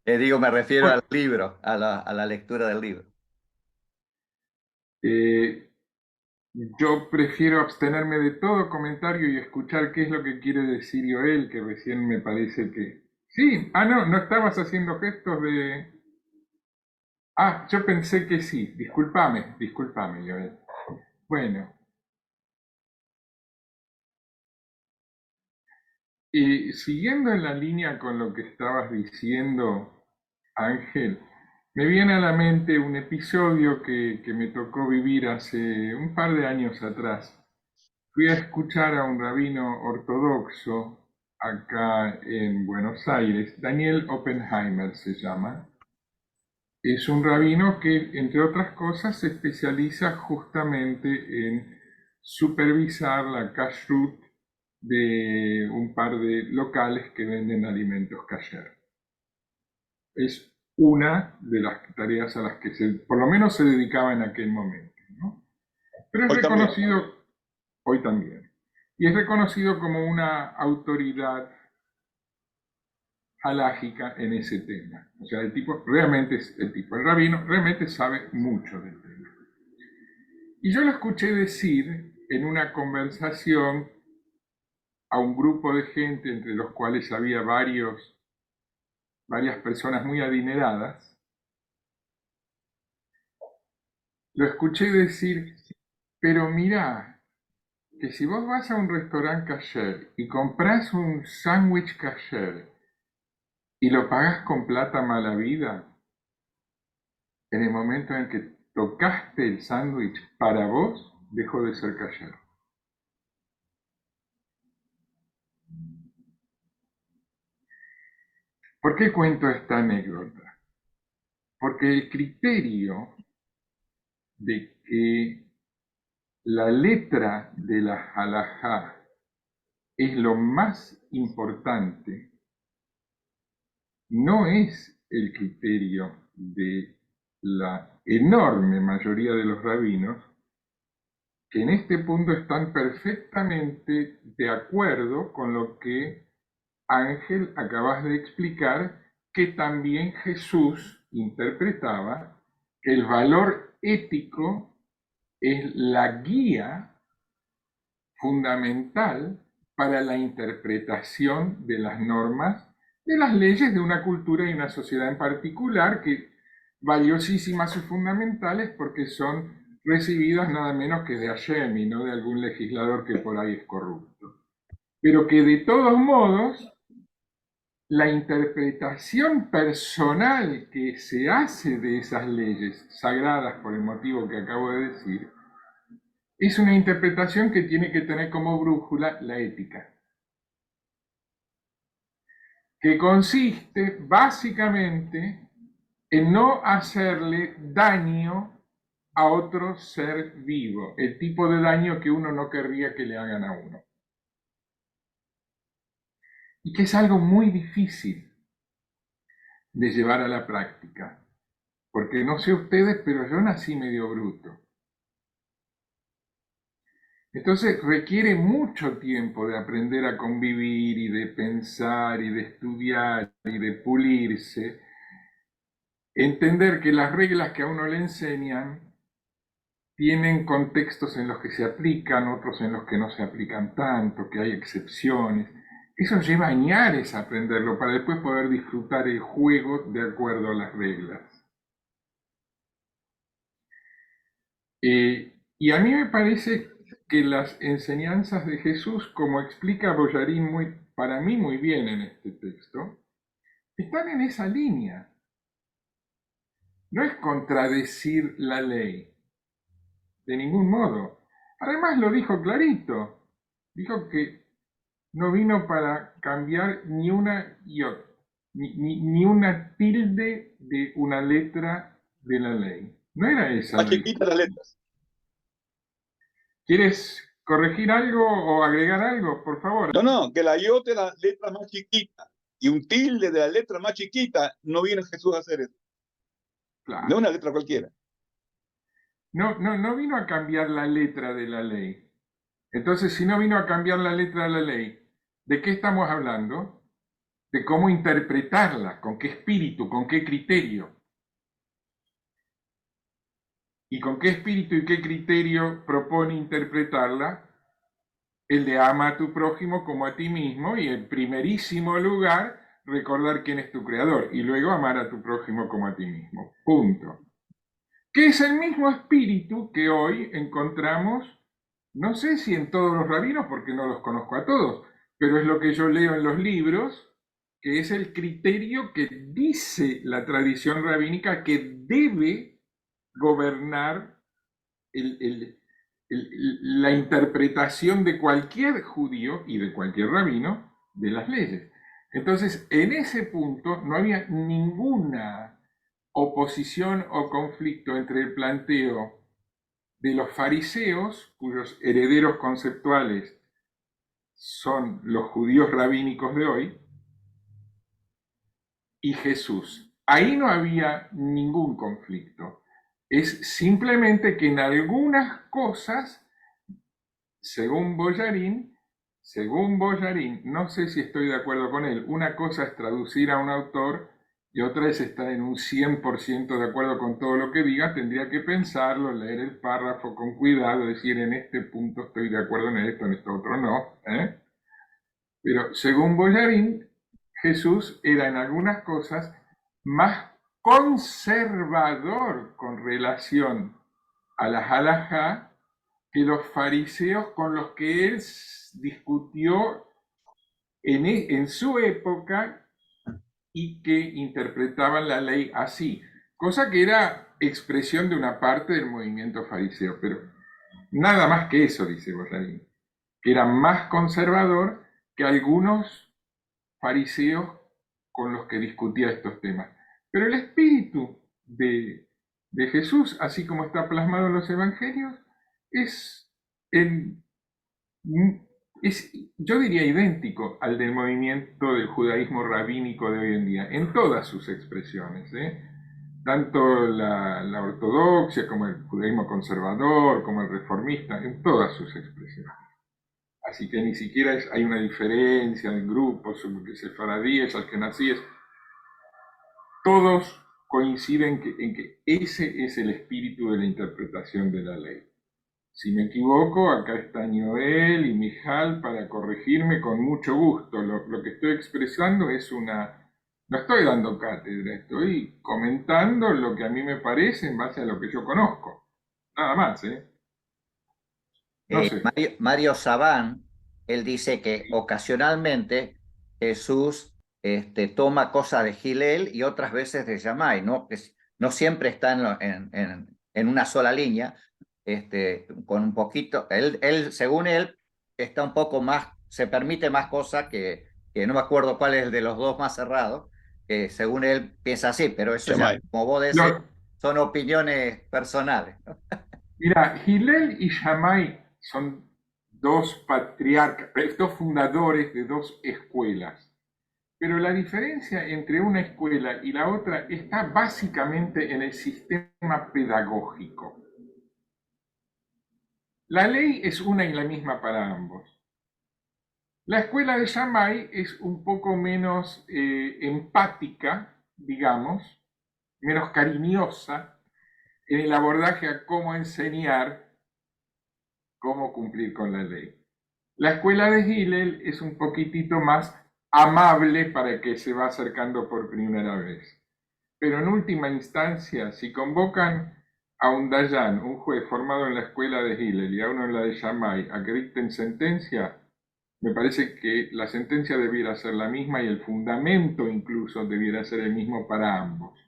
Digo, me refiero al libro, a la lectura del libro. Yo prefiero abstenerme de todo comentario y escuchar qué es lo que quiere decir Joel, que recién me parece que... Sí, no estabas haciendo gestos de... Yo pensé que sí, discúlpame, Joel. Bueno, siguiendo en la línea con lo que estabas diciendo, Ángel, me viene a la mente un episodio que me tocó vivir hace un par de años atrás. Fui a escuchar a un rabino ortodoxo acá en Buenos Aires, Daniel Oppenheimer se llama. Es un rabino que, entre otras cosas, se especializa justamente en supervisar la kashrut de un par de locales que venden alimentos kasher. Es una de las tareas a las que por lo menos se dedicaba en aquel momento, ¿no? Pero es reconocido hoy también. Y es reconocido como una autoridad halágica en ese tema. O sea, el rabino realmente sabe mucho del tema. Y yo lo escuché decir en una conversación a un grupo de gente, entre los cuales había varias personas muy adineradas, lo escuché decir, pero mirá, que si vos vas a un restaurante kasher y compras un sándwich kasher y lo pagas con plata mala vida, en el momento en que tocaste el sándwich para vos, dejó de ser kasher. ¿Por qué cuento esta anécdota? Porque el criterio de que la letra de la halajá es lo más importante no es el criterio de la enorme mayoría de los rabinos, que en este punto están perfectamente de acuerdo con lo que Ángel acabas de explicar, que también Jesús interpretaba que el valor ético es la guía fundamental para la interpretación de las normas, de las leyes de una cultura y una sociedad en particular, que valiosísimas y fundamentales porque son recibidas nada menos que de Hashem y no de algún legislador que por ahí es corrupto. Pero que de todos modos, la interpretación personal que se hace de esas leyes sagradas por el motivo que acabo de decir, es una interpretación que tiene que tener como brújula la ética, que consiste básicamente en no hacerle daño a otro ser vivo, el tipo de daño que uno no querría que le hagan a uno. Y que es algo muy difícil de llevar a la práctica, porque no sé ustedes, pero yo nací medio bruto. Entonces requiere mucho tiempo de aprender a convivir y de pensar y de estudiar y de pulirse, entender que las reglas que a uno le enseñan tienen contextos en los que se aplican, otros en los que no se aplican tanto, que hay excepciones. Eso lleva añares a aprenderlo para después poder disfrutar el juego de acuerdo a las reglas. Y a mí me parece que las enseñanzas de Jesús, como explica Boyarín para mí muy bien en este texto, están en esa línea. No es contradecir la ley, de ningún modo. Además lo dijo clarito. Dijo que no vino para cambiar ni una iota, ni una tilde de una letra de la ley. No era esa Más la idea. chiquitas las letras. ¿Quieres corregir algo o agregar algo, por favor? No, que la iota es la letra más chiquita. Y un tilde de la letra más chiquita, no viene Jesús a hacer eso. Claro. No una letra cualquiera. No vino a cambiar la letra de la ley. Entonces, si no vino a cambiar la letra de la ley, ¿de qué estamos hablando? De cómo interpretarla, con qué espíritu, con qué criterio. ¿Y con qué espíritu y qué criterio propone interpretarla? El de ama a tu prójimo como a ti mismo y en primerísimo lugar recordar quién es tu creador y luego amar a tu prójimo como a ti mismo. Punto. Que es el mismo espíritu que hoy encontramos, no sé si en todos los rabinos, porque no los conozco a todos, pero es lo que yo leo en los libros, que es el criterio que dice la tradición rabínica que debe gobernar la interpretación de cualquier judío y de cualquier rabino de las leyes. Entonces, en ese punto no había ninguna oposición o conflicto entre el planteo de los fariseos, cuyos herederos conceptuales son los judíos rabínicos de hoy, y Jesús. Ahí no había ningún conflicto. Es simplemente que en algunas cosas, según Boyarín, no sé si estoy de acuerdo con él, una cosa es traducir a un autor y otra es estar en un 100% de acuerdo con todo lo que diga, tendría que pensarlo, leer el párrafo con cuidado, decir en este punto estoy de acuerdo en esto otro no. Pero según Boyarín, Jesús era en algunas cosas más conservador con relación a la halajá que los fariseos con los que él discutió en su época y que interpretaban la ley así, cosa que era expresión de una parte del movimiento fariseo, pero nada más que eso, dice Boyarín, que era más conservador que algunos fariseos con los que discutía estos temas. Pero el espíritu de Jesús, así como está plasmado en los evangelios, es, en, es, yo diría, idéntico al del movimiento del judaísmo rabínico de hoy en día, en todas sus expresiones, tanto la ortodoxia como el judaísmo conservador, como el reformista, en todas sus expresiones. Así que ni siquiera hay una diferencia en grupos, sefaradíes, askenazíes. Todos coinciden en que ese es el espíritu de la interpretación de la ley. Si me equivoco, acá están Joel y Mijal para corregirme con mucho gusto. Lo que estoy expresando es no estoy dando cátedra, estoy comentando lo que a mí me parece en base a lo que yo conozco. Nada más, No sé. Mario Sabán, él dice que ocasionalmente Jesús toma cosas de Gilel y otras veces de Shammai, ¿no? Que no siempre está en una sola línea, con un poquito, según él, está un poco más, se permite más cosas que no me acuerdo cuál es el de los dos más cerrados, que según él piensa así, pero eso ya, Shammai. como vos decís, son opiniones personales, ¿no? Mira, Hillel y Shammai son dos patriarcas, dos fundadores de dos escuelas. Pero la diferencia entre una escuela y la otra está básicamente en el sistema pedagógico. La ley es una y la misma para ambos. La escuela de Shammai es un poco menos empática, digamos, menos cariñosa, en el abordaje a cómo enseñar, cómo cumplir con la ley. La escuela de Hillel es un poquitito más amable para el que se va acercando por primera vez. Pero en última instancia, si convocan a un Dayan, un juez formado en la escuela de Hillel, y a uno en la de Shammai, a que dicten sentencia, me parece que la sentencia debiera ser la misma y el fundamento incluso debiera ser el mismo para ambos.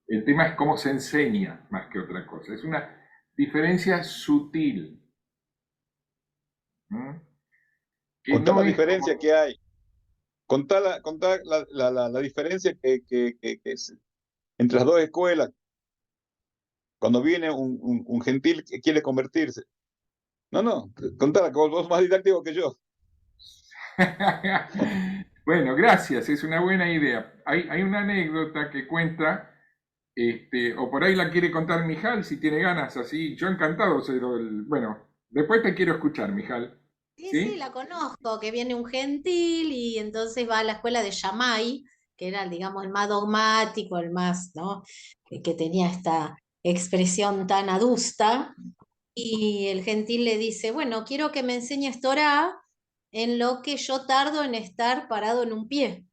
El tema es cómo se enseña más que otra cosa. Es una diferencia sutil. ¿Mm? Contá la diferencia que hay. Contá la diferencia que es entre las dos escuelas. Cuando viene un gentil que quiere convertirse. No, contala, que vos sos más didáctico que yo. Bueno, gracias, es una buena idea. Hay una anécdota que cuenta, o por ahí la quiere contar Mijal si tiene ganas, así. Yo encantado, bueno, después te quiero escuchar, Mijal. Sí, la conozco, que viene un gentil y entonces va a la escuela de Shammai, que era, digamos, el más dogmático, el más, ¿no? Que tenía esta expresión tan adusta. Y el gentil le dice, bueno, quiero que me enseñes Torá en lo que yo tardo en estar parado en un pie.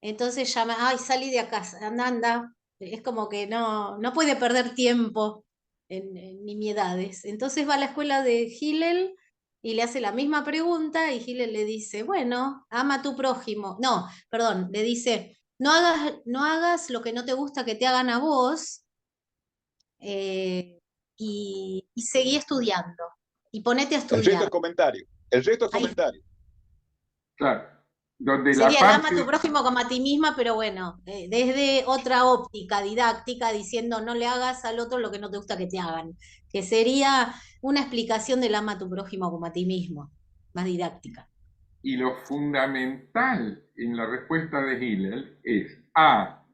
Entonces llama, ay, salí de acá, anda. Es como que no puede perder tiempo en nimiedades. Entonces va a la escuela de Hillel y le hace la misma pregunta y Hillel le dice, bueno, ama a tu prójimo. No, perdón, le dice, no hagas lo que no te gusta que te hagan a vos, y seguí estudiando. Y ponete a El resto estudiar. es comentario. El resto es Ahí comentario. Claro, donde la sería el ama a tu parte... prójimo como a ti misma, pero bueno, desde otra óptica didáctica, diciendo no le hagas al otro lo que no te gusta que te hagan, que sería una explicación del ama a tu prójimo como a ti mismo, más didáctica. Y lo fundamental en la respuesta de Hillel es A,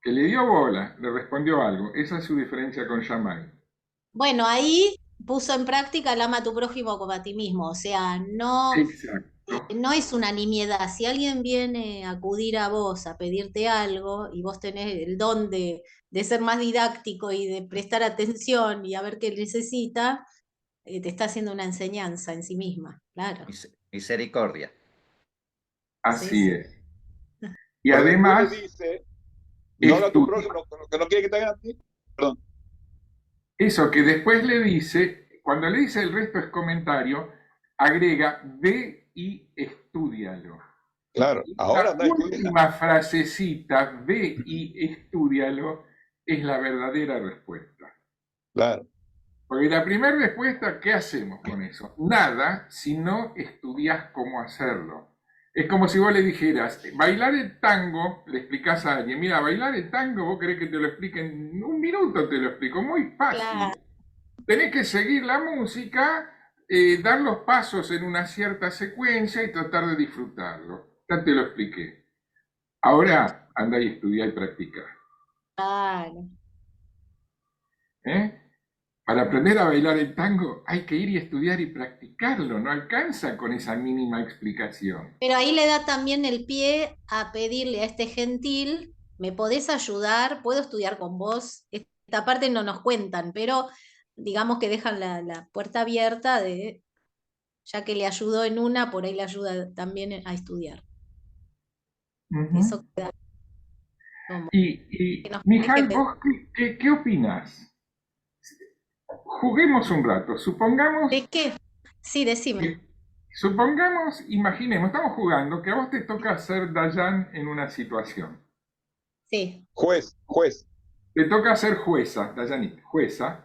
que le dio bola, le respondió algo. Esa es su diferencia con Shammai. Bueno, ahí puso en práctica el ama a tu prójimo como a ti mismo, o sea, Exacto. no es una nimiedad. Si alguien viene a acudir a vos a pedirte algo y vos tenés el don de ser más didáctico y de prestar atención y a ver qué necesita, te está haciendo una enseñanza en sí misma, claro. Misericordia. Sí, Así sí. es. Y Pero después le además, dice, no haga tu estu- prójimo lo que no quiere que te hagan a ti. Perdón. eso que después le dice, cuando le dice el resto es comentario, agrega, ve y estúdialo. Claro, ahora La anda a estudiar. última frasecita, ve y estúdialo, es la verdadera respuesta. Claro. Porque la primera respuesta, ¿qué hacemos con eso? Nada si no estudias cómo hacerlo. Es como si vos le dijeras, bailar el tango, le explicás a alguien, mira, bailar el tango, vos querés que te lo explique en un minuto, te lo explico, muy fácil. Claro. Tenés que seguir la música, dar los pasos en una cierta secuencia y tratar de disfrutarlo. Ya te lo expliqué. Ahora anda y estudia y practica. Claro. ¿Eh? Para aprender a bailar el tango hay que ir y estudiar y practicarlo, no alcanza con esa mínima explicación. Pero ahí le da también el pie a pedirle a este gentil, ¿me podés ayudar? ¿Puedo estudiar con vos? Esta parte no nos cuentan, pero digamos que dejan la puerta abierta de, ya que le ayudó en una, por ahí le ayuda también a estudiar. Eso queda como que Y nos Mijal, parece. ¿vos qué opinás? Juguemos un rato. ¿De qué? Sí, decime. Supongamos, imaginemos, estamos jugando que a vos te toca ser Dayan en una situación. Sí. Juez. Te toca ser jueza, Dayanit, jueza,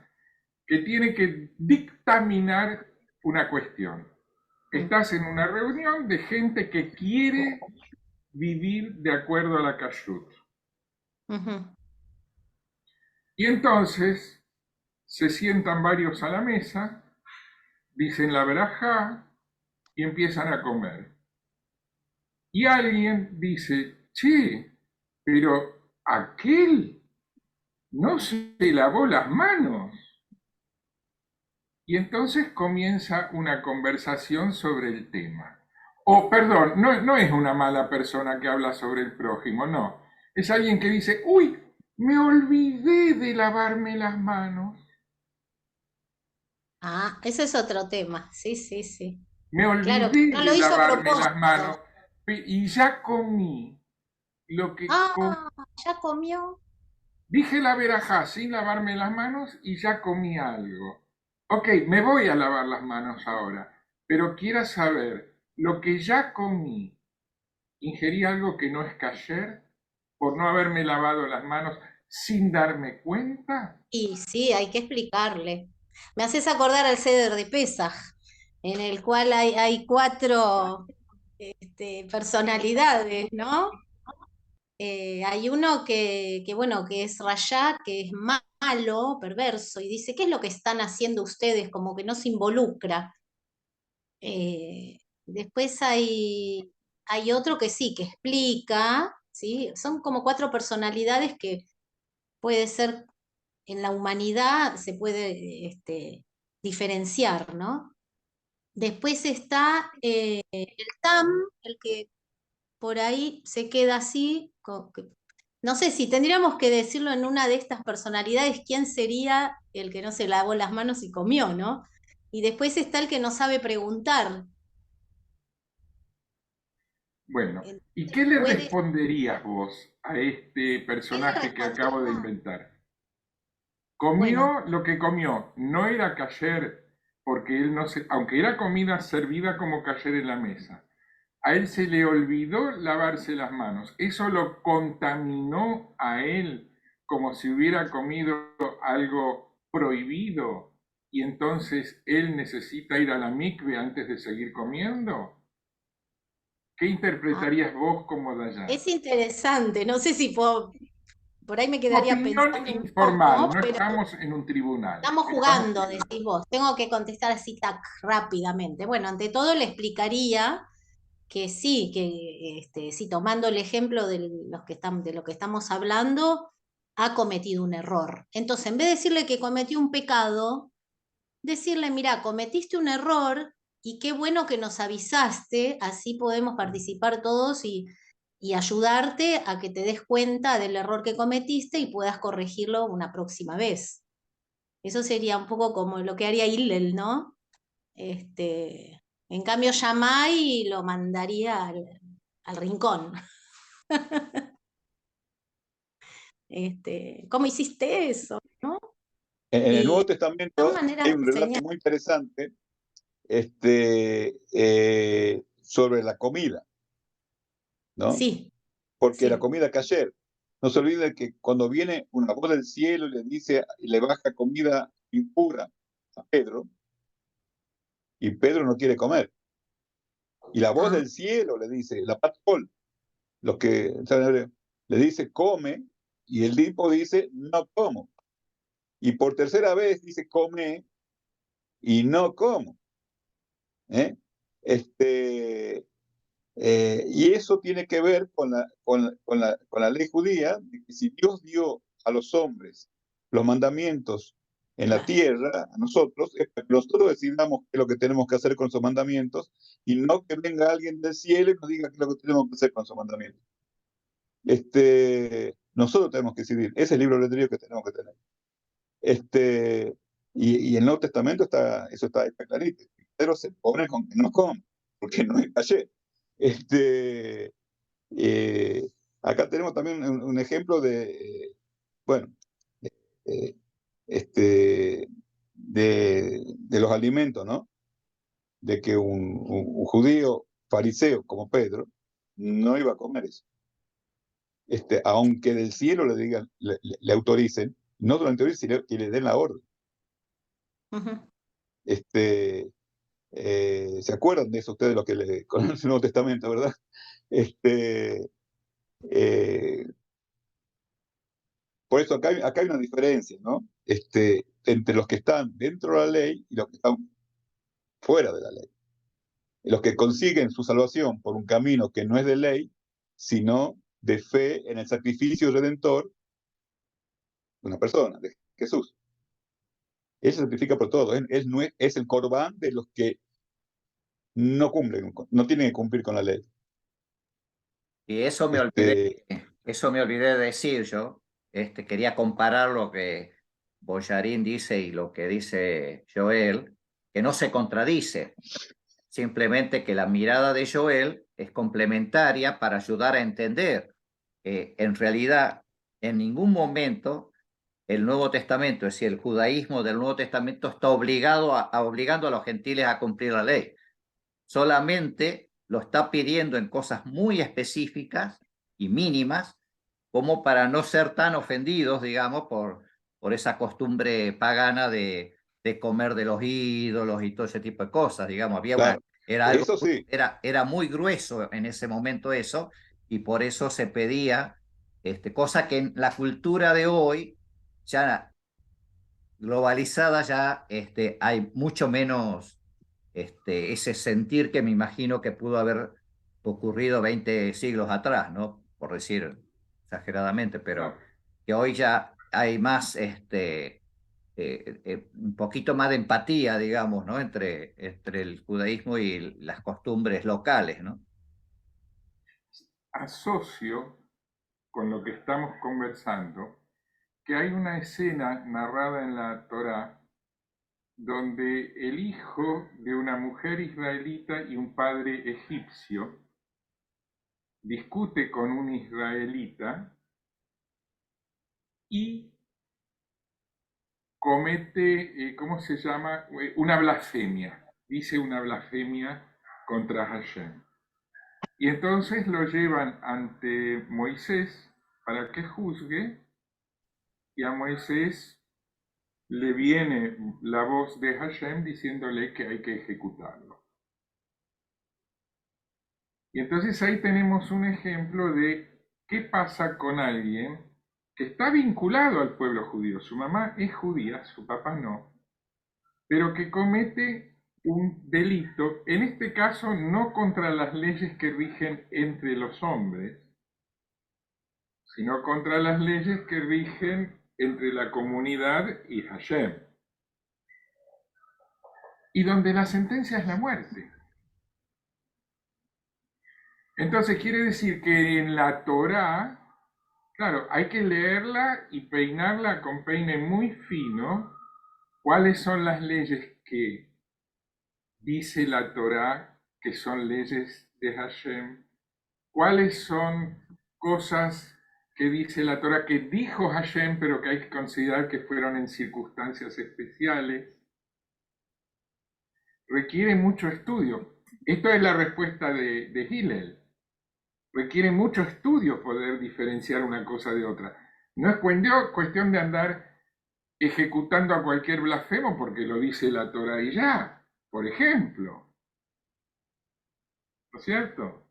que tiene que dictaminar una cuestión. Estás en una reunión de gente que quiere vivir de acuerdo a la kashrut. Ujú. Y entonces se sientan varios a la mesa, dicen la verajá y empiezan a comer. Y alguien dice, che, pero aquel no se lavó las manos. Y entonces comienza una conversación sobre el tema. O, perdón, no es una mala persona que habla sobre el prójimo, no. Es alguien que dice, uy, Me olvidé de lavarme las manos. Ah, ese es otro tema. Sí, sí, sí. Me Claro, que olvidé no de lo hizo a lavarme las propósito. manos y ya comí lo que Ah, ya comió. dije la verajá sin lavarme las manos y ya comí algo. Ok, me voy a lavar las manos ahora, pero quiero saber, lo que ya comí, ¿ingerí algo que no es kasher por no haberme lavado las manos sin darme cuenta? Y sí, hay que explicarle. Me haces acordar al Seder de Pesaj, en el cual hay cuatro personalidades, ¿no? Hay uno bueno, que es Rayá, que es malo, perverso, y dice, ¿qué es lo que están haciendo ustedes? Como que no se involucra. Después hay otro que sí, que explica, ¿sí? Son como cuatro personalidades que puede ser, en la humanidad se puede diferenciar, ¿no? Después está el Tam, el que por ahí se queda así. No sé si tendríamos que decirlo en una de estas personalidades, quién sería el que no se lavó las manos y comió, ¿no? Y después está el que no sabe preguntar. Bueno, ¿y Entonces, qué le puede. responderías vos a este ¿Qué le personaje que acabo de respondería? inventar? Bueno, Comió lo que comió, no era kasher porque él no se, aunque era comida servida como kasher en la mesa, a él se le olvidó lavarse las manos. Eso lo contaminó a él como si hubiera comido algo prohibido y entonces él necesita ir a la mikve antes de seguir comiendo. ¿Qué ah, interpretarías vos como Dayan? es interesante. No sé si puedo, por ahí me quedaría Opinión pensando un informal, poco, no pero estamos en un tribunal, estamos estamos jugando, jugando. decís vos. Tengo que contestar así tac, rápidamente. Bueno, ante todo le explicaría que sí, que sí, tomando el ejemplo de lo que estamos hablando, ha cometido un error. Entonces, en vez de decirle que cometió un pecado, decirle, mira, cometiste un error y qué bueno que nos avisaste, así podemos participar todos y ayudarte a que te des cuenta del error que cometiste y puedas corregirlo una próxima vez. Eso sería un poco como lo que haría Hillel, ¿no? En cambio, Shammai lo mandaría al rincón. ¿Cómo hiciste eso? ¿No? En el Nuevo Y son Testamento maneras hay de un relato enseñar. muy interesante sobre la comida, ¿no? Sí, Porque la sí. comida kasher, no se olvide que cuando viene una voz del cielo y le dice, y le baja comida impura a Pedro, y Pedro no quiere comer. Y la voz Ah, del cielo le dice, la patol, los que le dice, come, y el tipo dice, no como. Y por tercera vez dice, come, y no como. ¿Eh? Este, y eso tiene que ver con la ley judía, de que si Dios dio a los hombres los mandamientos en la claro. tierra, a nosotros, es para que nosotros decidamos qué es lo que tenemos que hacer con esos mandamientos y no que venga alguien del cielo y nos diga qué es lo que tenemos que hacer con esos mandamientos. Nosotros tenemos que decidir, ese es el libro de albedrío que tenemos que tener. Y en el Nuevo Testamento eso está clarito. Pero se pone con que no come, porque no es ayer. Este, eh, Acá tenemos también un ejemplo bueno, eh, de los alimentos, ¿no? De que un judío fariseo como Pedro no iba a comer eso. Aunque del cielo le digan, le autoricen, no lo autoricen y le den la orden. Ujú. ¿Se acuerdan de eso ustedes, los que le conocen el Nuevo Testamento, verdad? Este, eh, por eso acá hay una diferencia, ¿no? Entre los que están dentro de la ley y los que están fuera de la ley. Los que consiguen su salvación por un camino que no es de ley, sino de fe en el sacrificio redentor de una persona, de Jesús. Él se sacrifica por todo. Él no es el corbán de los que no cumplen, no tienen que cumplir con la ley. Y Este, eso me olvidé de decir yo, quería comparar lo que Boyarín dice y lo que dice Joel, que no se contradice, simplemente que la mirada de Joel es complementaria para ayudar a entender que en realidad en ningún momento el Nuevo Testamento, es decir, el judaísmo del Nuevo Testamento está obligando a los gentiles a cumplir la ley. Solamente lo está pidiendo en cosas muy específicas y mínimas, como para no ser tan ofendidos, digamos, por esa costumbre pagana de comer de los ídolos y todo ese tipo de cosas, digamos, Claro, era algo, eso sí. era muy grueso en ese momento eso, y por eso se pedía, cosa que en la cultura de hoy, ya globalizada, ya hay mucho menos ese sentir que me imagino que pudo haber ocurrido 20 siglos atrás, ¿no? Por decir exageradamente, pero Claro. que hoy ya hay más, un poquito más de empatía, digamos, ¿no? Entre el judaísmo y las costumbres locales, ¿no? Asocio con lo que estamos conversando que hay una escena narrada en la Torá donde el hijo de una mujer israelita y un padre egipcio discute con un israelita y comete, ¿cómo se llama? Una blasfemia. Dice una blasfemia contra Hashem. Y entonces lo llevan ante Moisés para que juzgue, y a Moisés le viene la voz de Hashem diciéndole que hay que ejecutarlo. Y entonces ahí tenemos un ejemplo de qué pasa con alguien que está vinculado al pueblo judío. Su mamá es judía, su papá no, pero que comete un delito, en este caso no contra las leyes que rigen entre los hombres, sino contra las leyes que rigen entre la comunidad y Hashem, y donde la sentencia es la muerte. Entonces quiere decir que en la Torá, claro, hay que leerla y peinarla con peine muy fino, cuáles son las leyes que dice la Torá que son leyes de Hashem, cuáles son cosas que dice la Torá que dijo Hashem, pero que hay que considerar que fueron en circunstancias especiales. Requiere mucho estudio. Esto es la respuesta de Hillel. Requiere mucho estudio poder diferenciar una cosa de otra. No es cuestión de andar ejecutando a cualquier blasfemo porque lo dice la Torá y ya, por ejemplo. ¿No es cierto?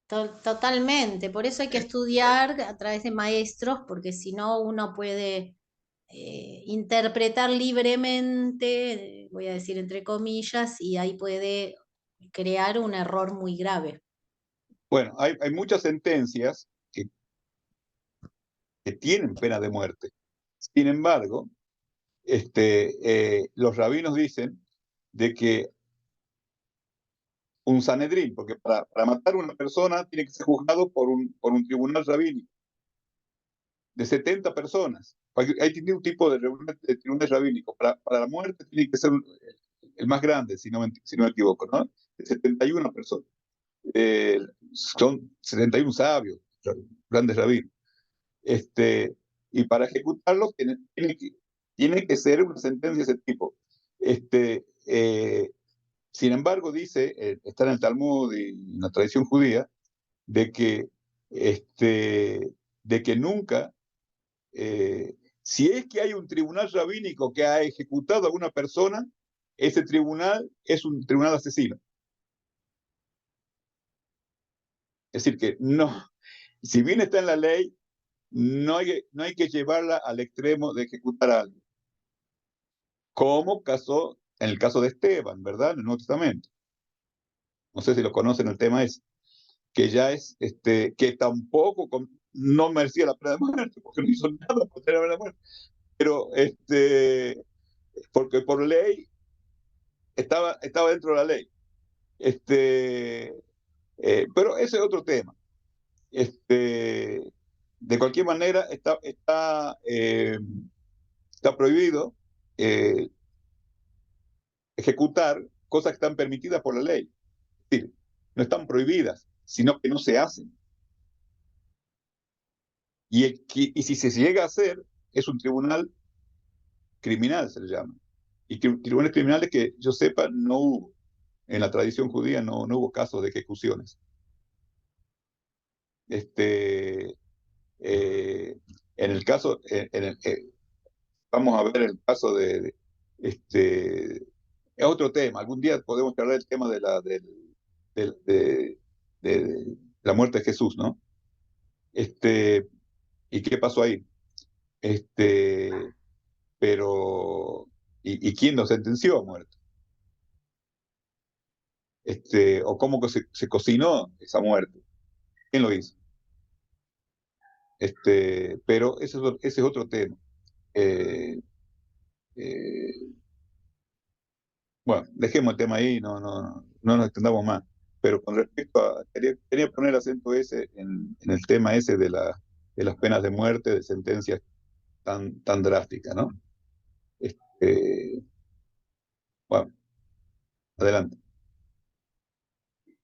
Totalmente, por eso hay que estudiar a través de maestros, porque si no uno puede interpretar libremente, voy a decir entre comillas, y ahí puede crear un error muy grave. Bueno, hay muchas sentencias que tienen pena de muerte. Sin embargo, los rabinos dicen de que un Sanedrín, porque para matar a una persona tiene que ser juzgado por un tribunal rabínico de 70 personas. Hay un tipo de tribunal rabínico. Para la muerte tiene que ser el más grande, si no me equivoco, ¿no? De 71 personas. Son 71 sabios, grandes rabinos. Y para ejecutarlo tiene que ser una sentencia de ese tipo. Sin embargo, dice, está en el Talmud y en la tradición judía, de que, de que nunca, si es que hay un tribunal rabínico que ha ejecutado a una persona, ese tribunal es un tribunal asesino. Es decir, que no, si bien está en la ley, no hay que llevarla al extremo de ejecutar a alguien. Como pasó en el caso de Esteban, ¿verdad? En el Nuevo Testamento. No sé si lo conocen, el tema es que ya es, que tampoco no merecía la pena de muerte, porque no hizo nada para tener la pena de muerte. Pero, porque por ley estaba dentro de la ley. Pero ese es otro tema. de cualquier manera está prohibido ejecutar cosas que están permitidas por la ley. Es decir, no están prohibidas, sino que no se hacen. Y si se llega a hacer, es un tribunal criminal, se le llama. Y tribunales criminales que yo sepa no hubo. En la tradición judía no hubo casos de ejecuciones. En el caso, vamos a ver el caso es otro tema. Algún día podemos hablar del tema de la muerte de Jesús, ¿no? ¿Y qué pasó ahí? Pero, ¿y quién lo sentenció a muerte? ¿O cómo que se cocinó esa muerte? ¿Quién lo hizo? Pero ese es otro tema. Eh, eh, bueno, dejemos el tema ahí, no nos extendamos más. Pero con respecto a, quería poner acento ese en el tema ese de las penas de muerte, de sentencias tan drásticas, ¿no? Bueno, adelante.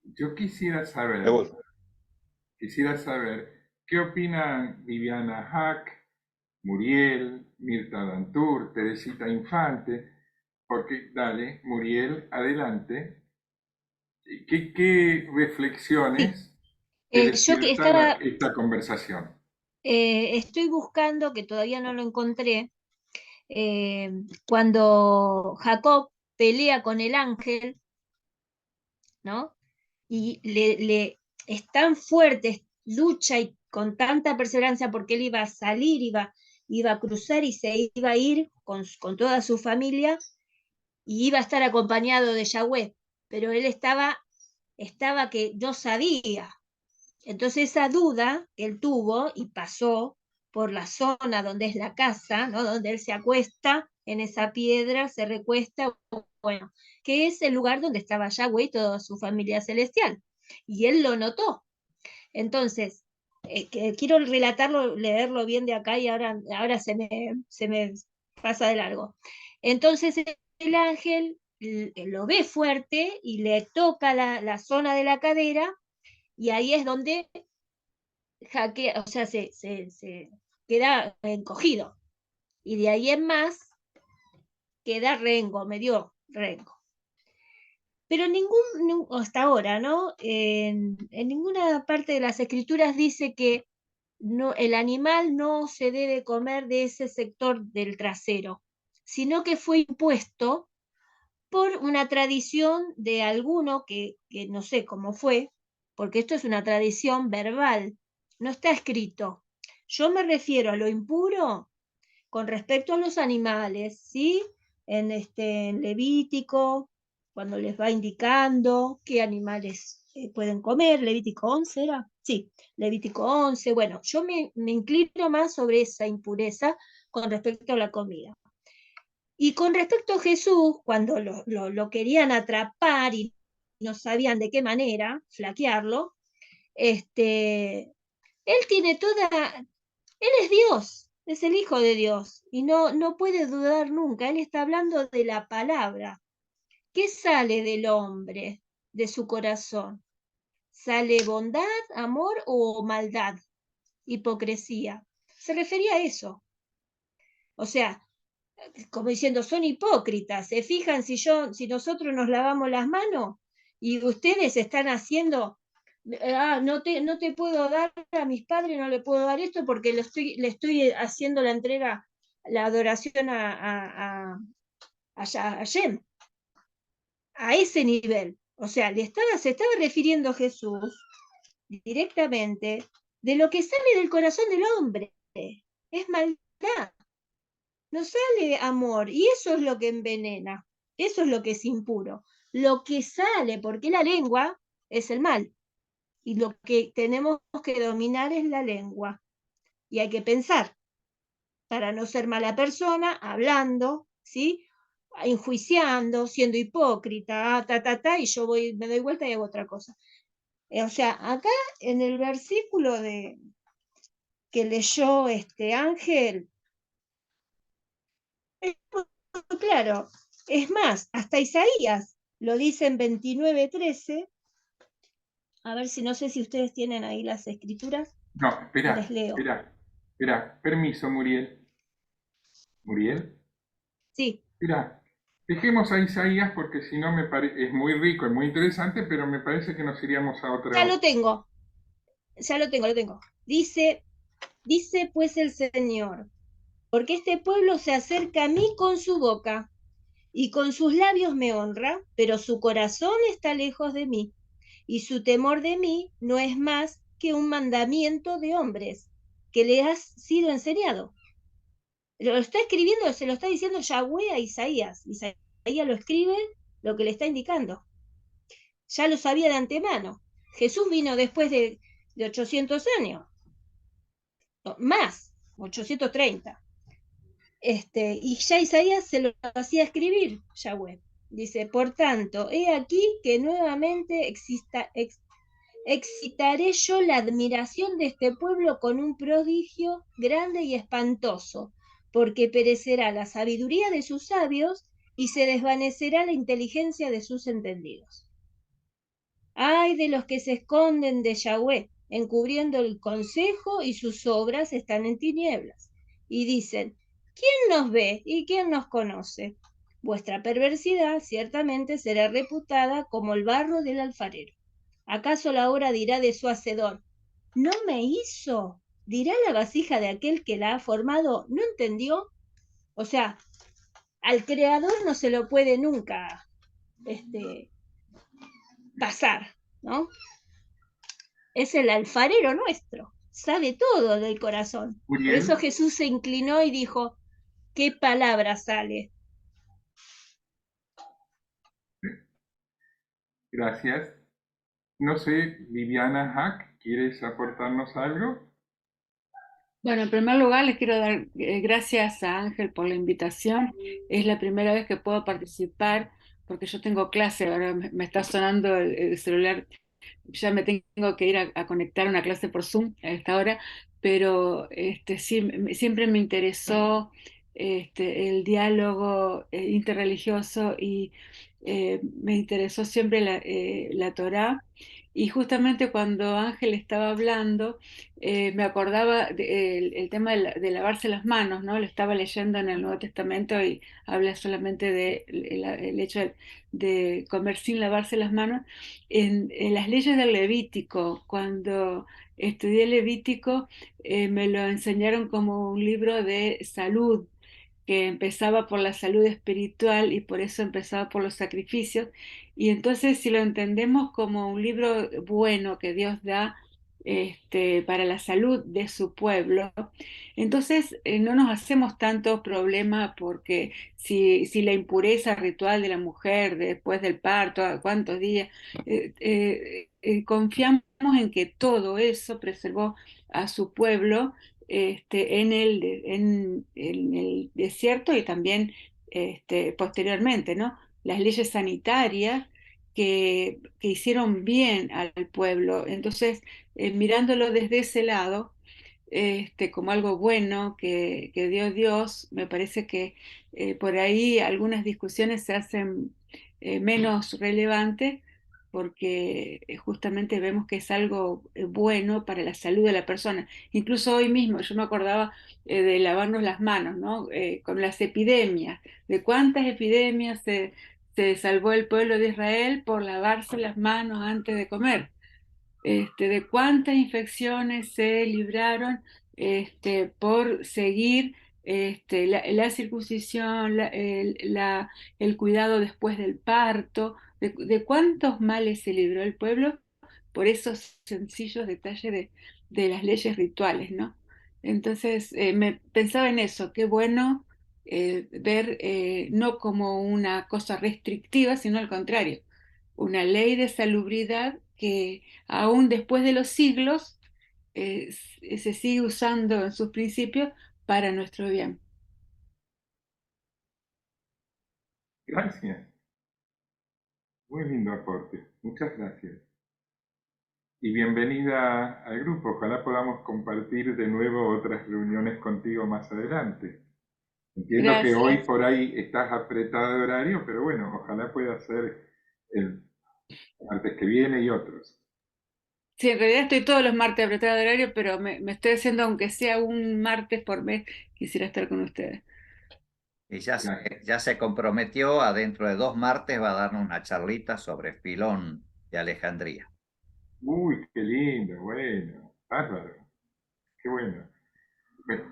Yo quisiera saber qué opinan Viviana Hack, Muriel, Mirta Dantur, Teresita Infante, porque, dale, Muriel, adelante. ¿Qué reflexiones te Yo que despierta esta conversación? estoy buscando, que todavía no lo encontré, cuando Jacob pelea con el ángel, ¿no? Y es tan fuerte, lucha y con tanta perseverancia porque él iba a salir, iba a cruzar y se iba a ir con toda su familia y iba a estar acompañado de Yahweh, pero él estaba que no sabía. Entonces esa duda que él tuvo y pasó por la zona donde es la casa, ¿no? Donde él se acuesta en esa piedra, se recuesta, bueno, que es el lugar donde estaba Yahweh y toda su familia celestial. Y él lo notó. Entonces, quiero relatarlo, leerlo bien de acá y ahora se me pasa de largo. Entonces el ángel lo ve fuerte y le toca la zona de la cadera y ahí es donde o sea, se queda encogido. Y de ahí en más queda rengo, medio rengo. Pero hasta ahora, ¿no? En ninguna parte de las escrituras dice que no, el animal no se debe comer de ese sector del trasero, sino que fue impuesto por una tradición de alguno que no sé cómo fue, porque esto es una tradición verbal, no está escrito. Yo me refiero a lo impuro con respecto a los animales, ¿sí? En Levítico, cuando les va indicando qué animales pueden comer, Levítico 11 era, sí, Levítico 11, bueno, yo me inclino más sobre esa impureza con respecto a la comida. Y con respecto a Jesús, cuando lo querían atrapar y no sabían de qué manera flaquearlo, él tiene él es Dios, es el Hijo de Dios, y no puede dudar nunca, él está hablando de la palabra. ¿Qué sale del hombre, de su corazón? ¿Sale bondad, amor o maldad, hipocresía? Se refería a eso. O sea, como diciendo, son hipócritas, se fijan si nosotros nos lavamos las manos y ustedes están haciendo, no te puedo dar a mis padres, no le puedo dar esto porque le estoy haciendo la entrega, la adoración a Hashem, a ese nivel. O sea, se estaba refiriendo Jesús directamente de lo que sale del corazón del hombre, es maldad. No sale amor, y eso es lo que envenena, eso es lo que es impuro. Lo que sale, porque la lengua es el mal, y lo que tenemos que dominar es la lengua. Y hay que pensar, para no ser mala persona, hablando, ¿sí? Enjuiciando, siendo hipócrita, y yo me doy vuelta y hago otra cosa. O sea, acá en el versículo que leyó Ángel es muy claro. Es más, hasta Isaías lo dice en 29:13. A ver si no sé si ustedes tienen ahí las escrituras. No, Les espera, leo. espera. Permiso, Muriel. ¿Muriel? Sí. Espera. Dejemos a Isaías porque si no me parece, es muy rico, es muy interesante, pero me parece que nos iríamos a Ya otra. lo tengo. Ya lo tengo. Dice pues el Señor, porque este pueblo se acerca a mí con su boca y con sus labios me honra, pero su corazón está lejos de mí y su temor de mí no es más que un mandamiento de hombres que le ha sido enseñado. Lo está escribiendo, se lo está diciendo Yahweh a Isaías. Isaías lo escribe lo que le está indicando. Ya lo sabía de antemano. Jesús vino después de 800 años, no, más, 830. Y ya Isaías se lo hacía escribir, Yahweh. Dice, por tanto, he aquí que nuevamente excitaré yo la admiración de este pueblo con un prodigio grande y espantoso, porque perecerá la sabiduría de sus sabios y se desvanecerá la inteligencia de sus entendidos. Ay de los que se esconden de Yahweh, encubriendo el consejo y sus obras están en tinieblas. Y dicen, ¿quién nos ve y quién nos conoce? Vuestra perversidad ciertamente será reputada como el barro del alfarero. ¿Acaso la obra dirá de su hacedor, no me hizo? ¿Dirá la vasija de aquel que la ha formado, no entendió? O sea, al creador no se lo puede nunca pasar, ¿no? Es el alfarero nuestro, sabe todo del corazón. Por eso Muriel, Jesús se inclinó y dijo, ¿qué palabra sale? gracias. No sé, Viviana Hack, ¿quieres aportarnos algo? Bueno, en primer lugar, les quiero dar gracias a Ángel por la invitación. Es la primera vez que puedo participar porque yo tengo clase, ahora me está sonando el celular, ya me tengo que ir a conectar a una clase por Zoom a esta hora, pero sí, siempre me interesó el diálogo interreligioso y me interesó siempre la Torá. Y justamente cuando Ángel estaba hablando, me acordaba el tema de lavarse las manos, ¿no? Lo estaba leyendo en el Nuevo Testamento y habla solamente de el hecho de comer sin lavarse las manos. En las leyes del Levítico, cuando estudié Levítico, me lo enseñaron como un libro de salud, que empezaba por la salud espiritual y por eso empezaba por los sacrificios. Y entonces si lo entendemos como un libro bueno que Dios da para la salud de su pueblo, entonces no nos hacemos tanto problema porque si la impureza ritual de la mujer después del parto, a cuántos días, confiamos en que todo eso preservó a su pueblo en el desierto y también posteriormente, ¿no? Las leyes sanitarias que hicieron bien al pueblo. Entonces, mirándolo desde ese lado, como algo bueno que dio Dios, me parece que por ahí algunas discusiones se hacen menos relevantes porque justamente vemos que es algo bueno para la salud de la persona. Incluso hoy mismo yo me acordaba de lavarnos las manos, ¿no? Con las epidemias, de cuántas epidemias se salvó el pueblo de Israel por lavarse las manos antes de comer, de cuántas infecciones se libraron por seguir la circuncisión, el cuidado después del parto, de cuántos males se libró el pueblo por esos sencillos detalles de las leyes rituales, ¿no? Entonces, me pensaba en eso, qué bueno ver no como una cosa restrictiva, sino al contrario, una ley de salubridad que aún después de los siglos se sigue usando en sus principios para nuestro bien. Gracias. Muy lindo aporte. Muchas gracias. y bienvenida al grupo. Ojalá podamos compartir de nuevo otras reuniones contigo más adelante. Entiendo que hoy Gracias. por ahí estás apretada de horario, pero bueno, ojalá pueda ser el martes que viene y otros. Sí, en realidad estoy todos los martes apretada de horario, pero me estoy haciendo, aunque sea un martes por mes, quisiera estar con ustedes. Y ya Gracias. ya se comprometió a dentro de 2 martes va a darnos una charlita sobre Filón de Alejandría. Uy, qué lindo, bueno, bárbaro, qué bueno.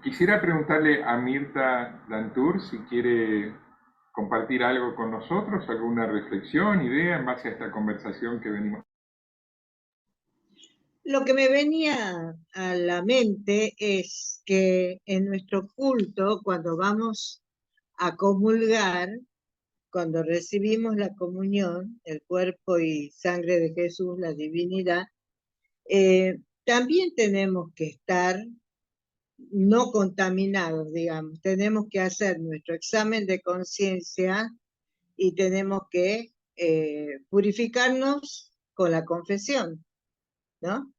Quisiera preguntarle a Mirta Dantur si quiere compartir algo con nosotros, alguna reflexión, idea en base a esta conversación que venimos. Lo que me venía a la mente es que en nuestro culto, cuando vamos a comulgar, cuando recibimos la comunión, el cuerpo y sangre de Jesús, la divinidad, también tenemos que estar no contaminados, digamos. Tenemos que hacer nuestro examen de conciencia y tenemos que purificarnos con la confesión, ¿no?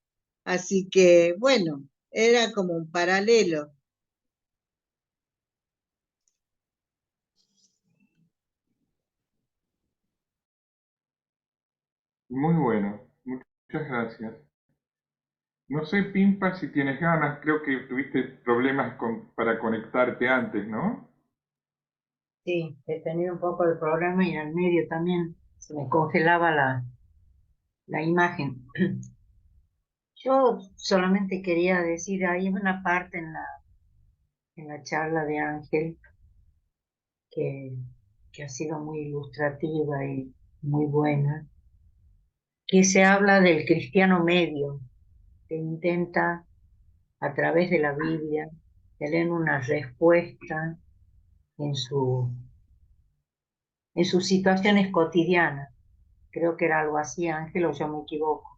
Así que, bueno, era como un paralelo. Muy bueno, muchas gracias. No sé, Pimpa, si tienes ganas, creo que tuviste problemas para conectarte antes, ¿no? Sí, he tenido un poco de problema y al medio también se me congelaba la imagen. Yo solamente quería decir, hay una parte en la charla de Ángel que, que ha sido muy ilustrativa y muy buena, que se habla del cristiano medio, que intenta a través de la Biblia tener una respuesta en en sus situaciones cotidianas. Creo que era algo así, Ángel, o yo me equivoco.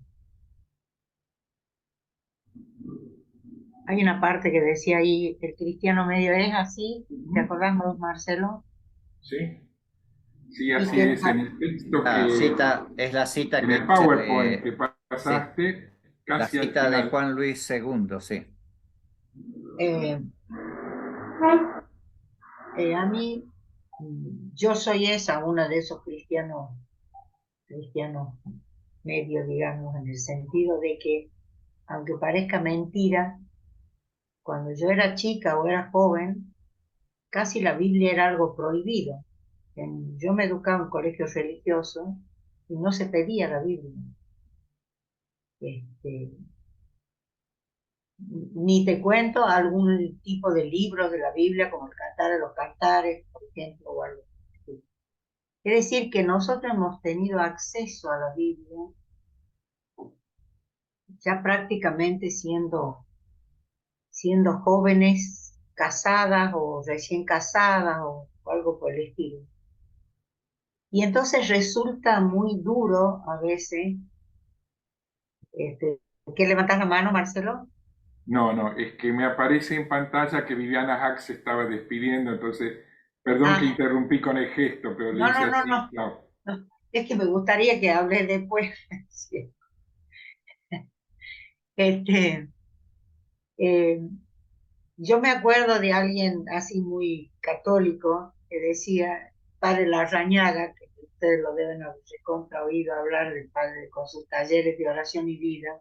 Hay una parte que decía ahí, el cristiano medio es así, ¿te acordás, Marcelo? Sí, sí, Y así que es en el texto La cita, es la cita en que el dice PowerPoint que sí, pasaste la casi al cita de final. Juan Luis II, sí. eh, a mí, yo soy esa, una de esos cristianos medios, digamos, en el sentido de que, aunque parezca mentira, cuando yo era chica o era joven, casi la Biblia era algo prohibido. Yo me educaba en colegio religioso y no se pedía la Biblia. Este, Ni te cuento algún tipo de libro de la Biblia, como el Cantar de los Cantares, por ejemplo, o algo así. Es decir, que nosotros hemos tenido acceso a la Biblia ya prácticamente siendo jóvenes casadas o recién casadas o algo por el estilo. Y entonces resulta muy duro a veces. ¿Qué levantas la mano, Marcelo? No, no, es que me aparece en pantalla que Viviana Hack se estaba despidiendo, entonces, perdón que Ah, interrumpí con el gesto, pero le no, hice no, no, así, no, no. no. Es que me gustaría que hables después. Sí. Este, eh, yo me acuerdo de alguien así muy católico que decía, padre Larrañaga, que ustedes lo deben haber recontra oído hablar del padre con sus talleres de oración y vida,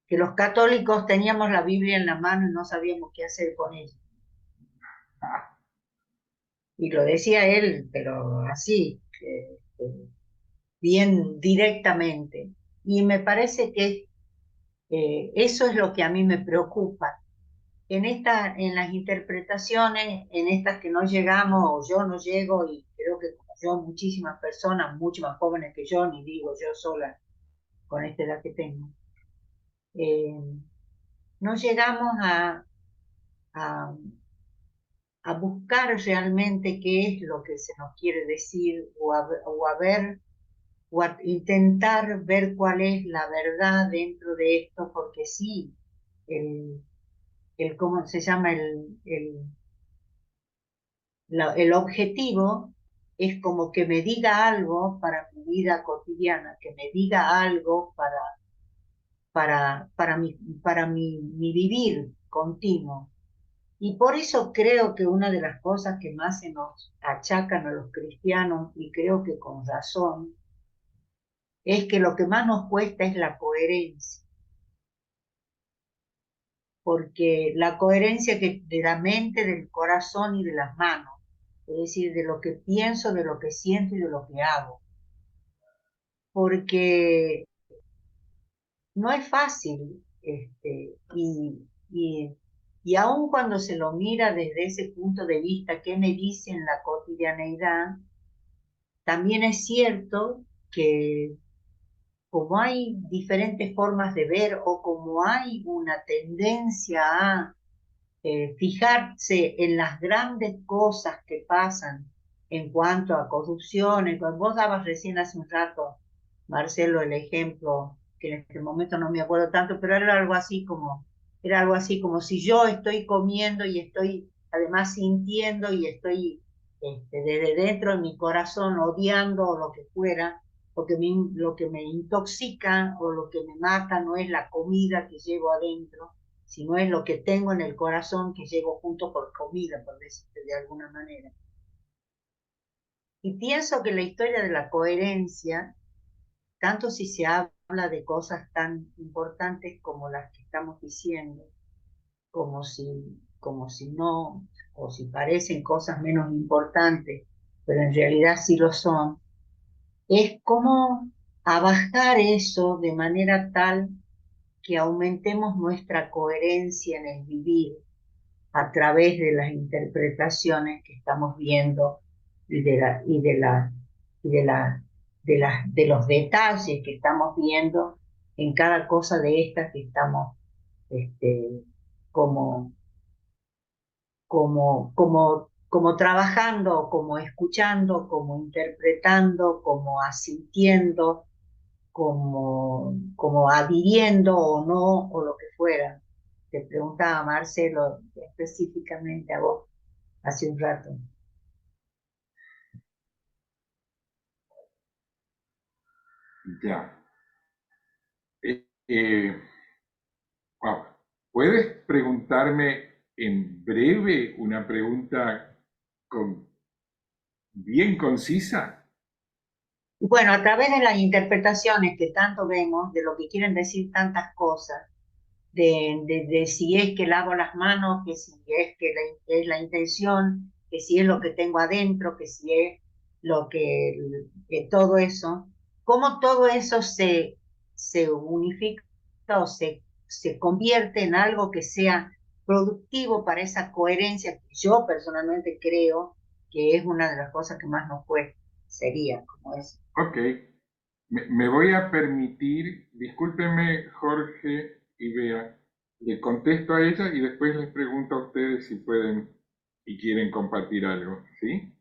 que los católicos teníamos la Biblia en la mano y no sabíamos qué hacer con ella. Y lo decía él, pero así, bien directamente. Y me parece que eso es lo que a mí me preocupa. En las interpretaciones, en estas que no llegamos o yo no llego, y creo que como yo, muchísimas personas, mucho más jóvenes que yo, ni digo yo sola con esta edad que tengo, eh, no llegamos a, a buscar realmente qué es lo que se nos quiere decir o a ver o a intentar ver cuál es la verdad dentro de esto, porque sí, ¿cómo se llama? El objetivo es como que me diga algo para mi vida cotidiana, que me diga algo mi vivir continuo. Y por eso creo que una de las cosas que más se nos achacan a los cristianos, y creo que con razón, es que lo que más nos cuesta es la coherencia. Porque la coherencia de la mente, del corazón y de las manos, es decir, de lo que pienso, de lo que siento y de lo que hago. Porque no es fácil, y aun cuando se lo mira desde ese punto de vista, ¿qué me dice en la cotidianeidad? También es cierto que como hay diferentes formas de ver o como hay una tendencia a fijarse en las grandes cosas que pasan en cuanto a corrupción, vos dabas recién hace un rato, Marcelo, el ejemplo, que en este momento no me acuerdo tanto, pero era algo así como si yo estoy comiendo y estoy además sintiendo y estoy desde dentro de mi corazón odiando o lo que fuera, lo que me intoxica o lo que me mata no es la comida que llevo adentro, sino es lo que tengo en el corazón que llevo junto por comida, por decirte de alguna manera. Y pienso que la historia de la coherencia, tanto si se habla de cosas tan importantes como las que estamos diciendo, como si no, o si parecen cosas menos importantes, pero en realidad sí lo son, es como abajar eso de manera tal que aumentemos nuestra coherencia en el vivir a través de las interpretaciones que estamos viendo y de los detalles que estamos viendo en cada cosa de estas que estamos como, como trabajando, como escuchando, como interpretando, como asintiendo, como adhiriendo o no, o lo que fuera. Te preguntaba, Marcelo, específicamente a vos hace un rato. Ya. Wow. ¿Puedes preguntarme en breve una pregunta bien concisa? Bueno, a través de las interpretaciones que tanto vemos, de lo que quieren decir tantas cosas, de si es que lavo las manos, que si es que es la intención, que si es lo que tengo adentro, que si es lo que todo eso, cómo todo eso se unifica o se convierte en algo que sea productivo para esa coherencia que yo personalmente creo que es una de las cosas que más nos cuesta, sería como eso. Ok, me voy a permitir, discúlpenme Jorge y Bea, le contesto a ella y después les pregunto a ustedes si pueden y quieren compartir algo, ¿sí?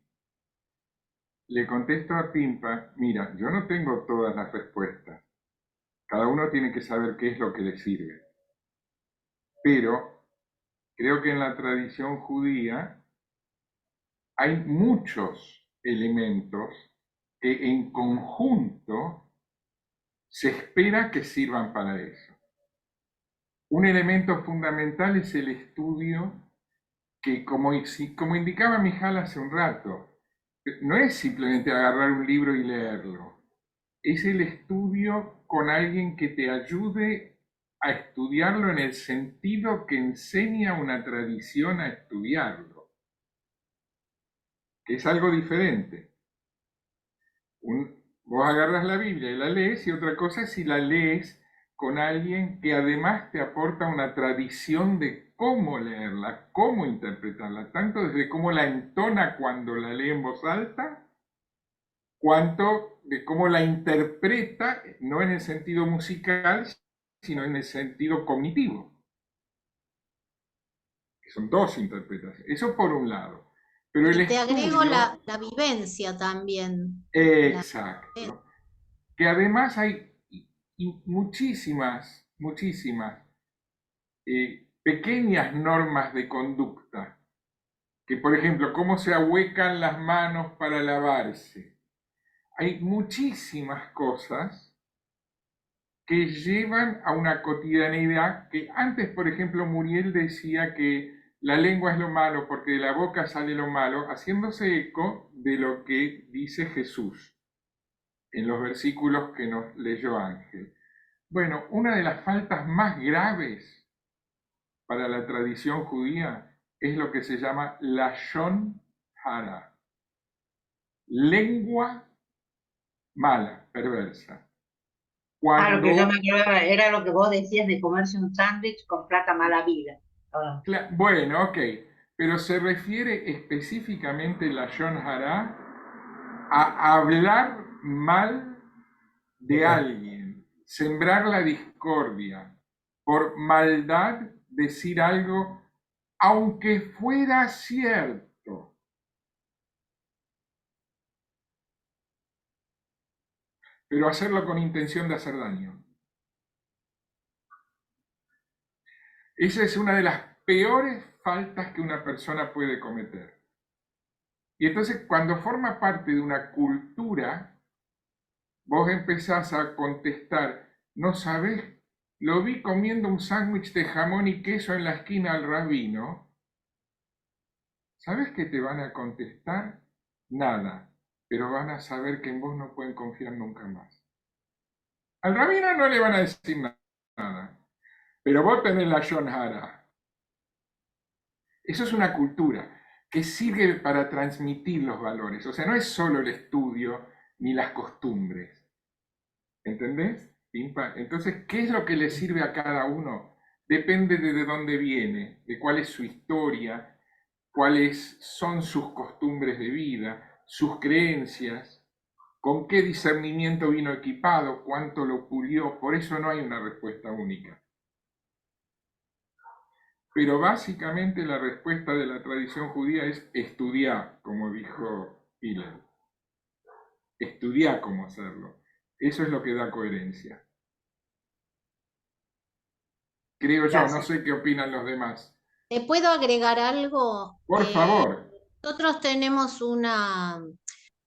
Le contesto a Pimpa, mira, yo no tengo todas las respuestas, cada uno tiene que saber qué es lo que le sirve, pero creo que en la tradición judía hay muchos elementos que en conjunto se espera que sirvan para eso. Un elemento fundamental es el estudio que, como indicaba Mijal hace un rato, no es simplemente agarrar un libro y leerlo, es el estudio con alguien que te ayude a estudiarlo en el sentido que enseña una tradición a estudiarlo, que es algo diferente. Vos agarras la Biblia y la lees, y otra cosa es si la lees con alguien que además te aporta una tradición de cómo leerla, cómo interpretarla, tanto desde cómo la entona cuando la lee en voz alta, cuanto de cómo la interpreta, no en el sentido musical, sino en el sentido cognitivo. Que son dos interpretaciones. Eso por un lado. Pero el Y te agrego estudio, la vivencia también. exacto, que además hay muchísimas pequeñas normas de conducta, que por ejemplo, cómo se ahuecan las manos para lavarse. Hay muchísimas cosas que llevan a una cotidianeidad que antes, por ejemplo, Muriel decía que la lengua es lo malo porque de la boca sale lo malo, haciéndose eco de lo que dice Jesús en los versículos que nos leyó Ángel. Bueno, una de las faltas más graves para la tradición judía es lo que se llama lashon hara, lengua mala, perversa. Lo que yo me acordaba era lo que vos decías de comerse un sándwich con plata mala vida. Bueno, ok, pero se refiere específicamente lashon hara a hablar mal de alguien, sembrar la discordia, por maldad decir algo, aunque fuera cierto. Pero hacerlo con intención de hacer daño. Esa es una de las peores faltas que una persona puede cometer. Y entonces, cuando forma parte de una cultura, vos empezás a contestar, no sabés, lo vi comiendo un sándwich de jamón y queso en la esquina al rabino. ¿Sabés qué te van a contestar? Nada, pero van a saber que en vos no pueden confiar nunca más. Al rabino no le van a decir nada, pero vos tenés la Shon Hara. Eso es una cultura que sirve para transmitir los valores. O sea, no es solo el estudio ni las costumbres. ¿Entendés? Entonces, ¿qué es lo que le sirve a cada uno? Depende de dónde viene, de cuál es su historia, cuáles son sus costumbres de vida, sus creencias, con qué discernimiento vino equipado, cuánto lo pulió. Por eso no hay una respuesta única. Pero básicamente la respuesta de la tradición judía es estudiar, como dijo Hillel. Estudiar cómo hacerlo. Eso es lo que da coherencia. Creo yo, no sé qué opinan los demás. ¿Te puedo agregar algo? Por favor. Nosotros tenemos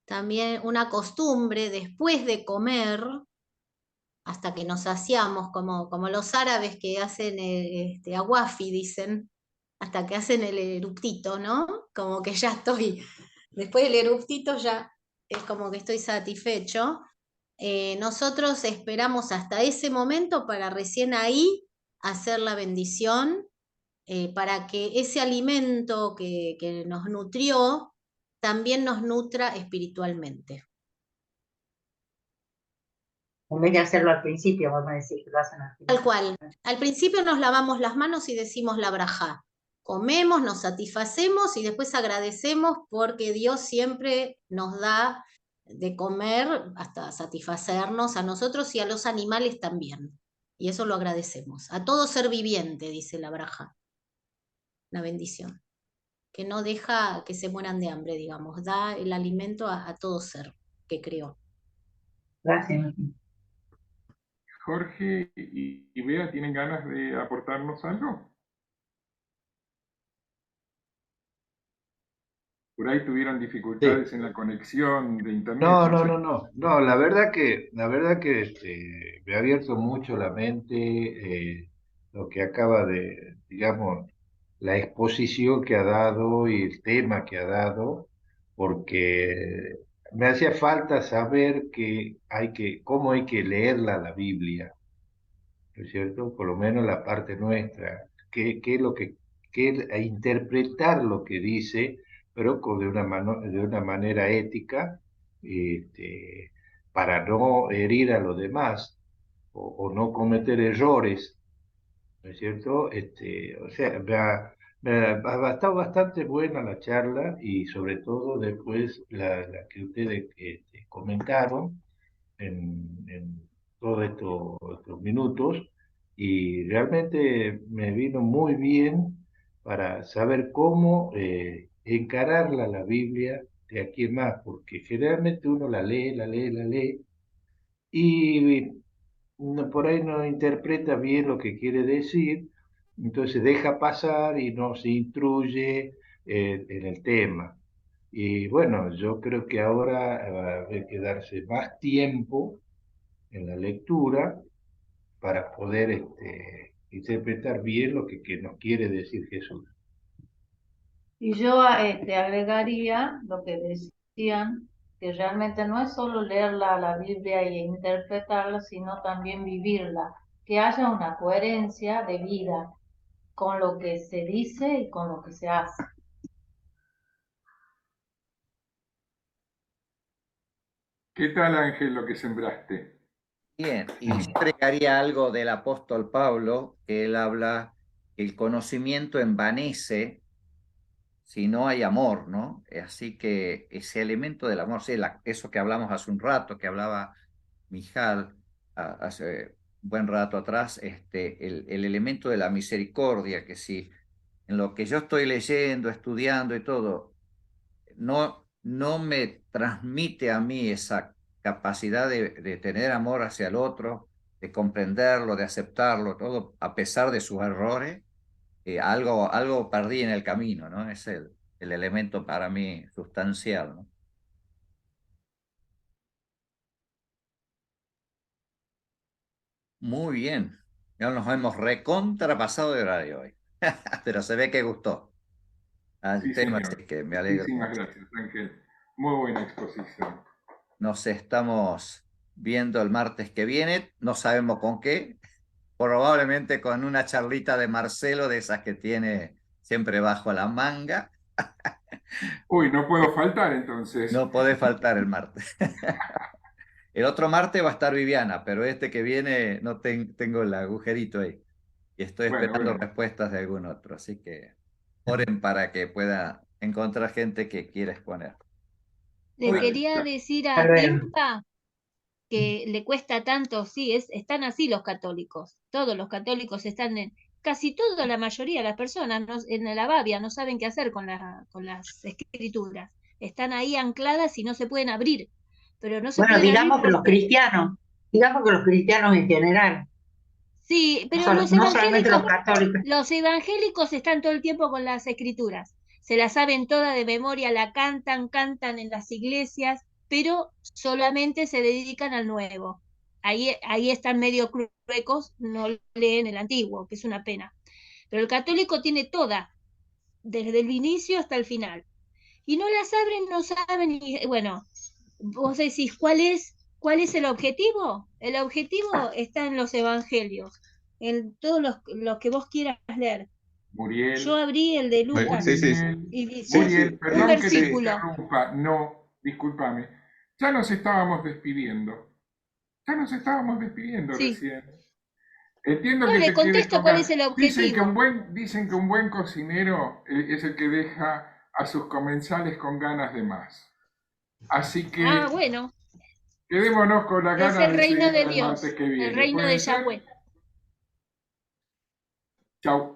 también una costumbre después de comer, hasta que nos saciamos, como los árabes que hacen aguafi, dicen, hasta que hacen el eruptito, ¿no? Como que ya estoy, después del eruptito ya es como que estoy satisfecho. Nosotros esperamos hasta ese momento para recién ahí hacer la bendición, para que ese alimento que nos nutrió también nos nutra espiritualmente. En vez de hacerlo al principio, vamos a decir que lo hacen al final. Tal cual. Al principio nos lavamos las manos y decimos la brajá. Comemos, nos satisfacemos y después agradecemos porque Dios siempre nos da de comer hasta satisfacernos a nosotros y a los animales también. Y eso lo agradecemos. A todo ser viviente, dice la brajá. La bendición. Que no deja que se mueran de hambre, digamos. Da el alimento a todo ser que creó. Gracias. Jorge y Bea, ¿tienen ganas de aportarnos algo? Por ahí tuvieron dificultades en la conexión de internet. No, la verdad que me ha abierto mucho la mente lo que acaba de, digamos, la exposición que ha dado y el tema que ha dado, porque me hacía falta saber cómo hay que leerla la Biblia, ¿no es cierto? Por lo menos la parte nuestra, qué es lo a interpretar lo que dice, pero de una manera ética, este, para no herir a los demás o no cometer errores, ¿no es cierto? O sea, ha estado bastante buena la charla y sobre todo después la que ustedes comentaron en todos estos minutos y realmente me vino muy bien para saber cómo encararla la Biblia de aquí en más, porque generalmente uno la lee y por ahí no interpreta bien lo que quiere decir, entonces deja pasar y no se instruye en el tema. Y bueno, yo creo que ahora va a haber que darse más tiempo en la lectura para poder interpretar bien lo que nos quiere decir Jesús. Y yo agregaría lo que decían, que realmente no es solo leer la Biblia e interpretarla, sino también vivirla, que haya una coherencia de vida con lo que se dice y con lo que se hace. ¿Qué tal, Ángel, lo que sembraste? Bien, y yo agregaría algo del apóstol Pablo, que él habla que el conocimiento envanece si no hay amor, ¿no? Así que ese elemento del amor, sí, eso que hablamos hace un rato, que hablaba Mijal hace un buen rato atrás, el elemento de la misericordia, que si en lo que yo estoy leyendo, estudiando y todo, no me transmite a mí esa capacidad de tener amor hacia el otro, de comprenderlo, de aceptarlo, todo a pesar de sus errores, algo perdí en el camino, ¿no? Es el elemento para mí sustancial, ¿no? Muy bien. Ya nos hemos recontrapasado de horario hoy, pero se ve que gustó al Sí, tema, señor. así que me alegro Muchísimas mucho. gracias, Ángel. Muy buena exposición. Nos estamos viendo el martes que viene, no sabemos con qué, probablemente con una charlita de Marcelo, de esas que tiene siempre bajo la manga. Uy, no puedo faltar entonces. No puede faltar el martes. El otro martes va a estar Viviana, pero este que viene no tengo el agujerito ahí. Y estoy esperando Bueno. respuestas de algún otro. Así que oren para que pueda encontrar gente que quiera exponer. Le Muy bien. quería decir a Hasta luego. Timpa que le cuesta tanto, sí, están así los católicos. Todos los católicos están casi toda la mayoría de las personas en la Babia no saben qué hacer con las escrituras. Están ahí ancladas y no se pueden abrir. Pero no se Bueno, pueden abrir digamos que los cristianos en general, Sí, pero no solamente los católicos. los evangélicos están todo el tiempo con las escrituras. Se las saben todas de memoria, la cantan en las iglesias, pero solamente se dedican al nuevo. Ahí están medio cluecos, no leen el antiguo, que es una pena. Pero el católico tiene toda, desde el inicio hasta el final. Y no las abren, no saben, y bueno, vos decís, ¿cuál es el objetivo? El objetivo está en los evangelios, en todos los que vos quieras leer. Muriel. Yo abrí el de Lucas Sí, sí. y vi Muriel, perdón un que te versículo. interrumpa. No, discúlpame. Ya nos estábamos despidiendo. Sí. Recién. Entiendo No, que le te contesto quieres cuál tocar. es el objetivo. Dicen que un buen cocinero es el que deja a sus comensales con ganas de más. Así que Bueno, quedémonos con la es gana el de reino seguir de el Dios, martes que viene. el reino ¿Puede de ser? Yahweh. Chau.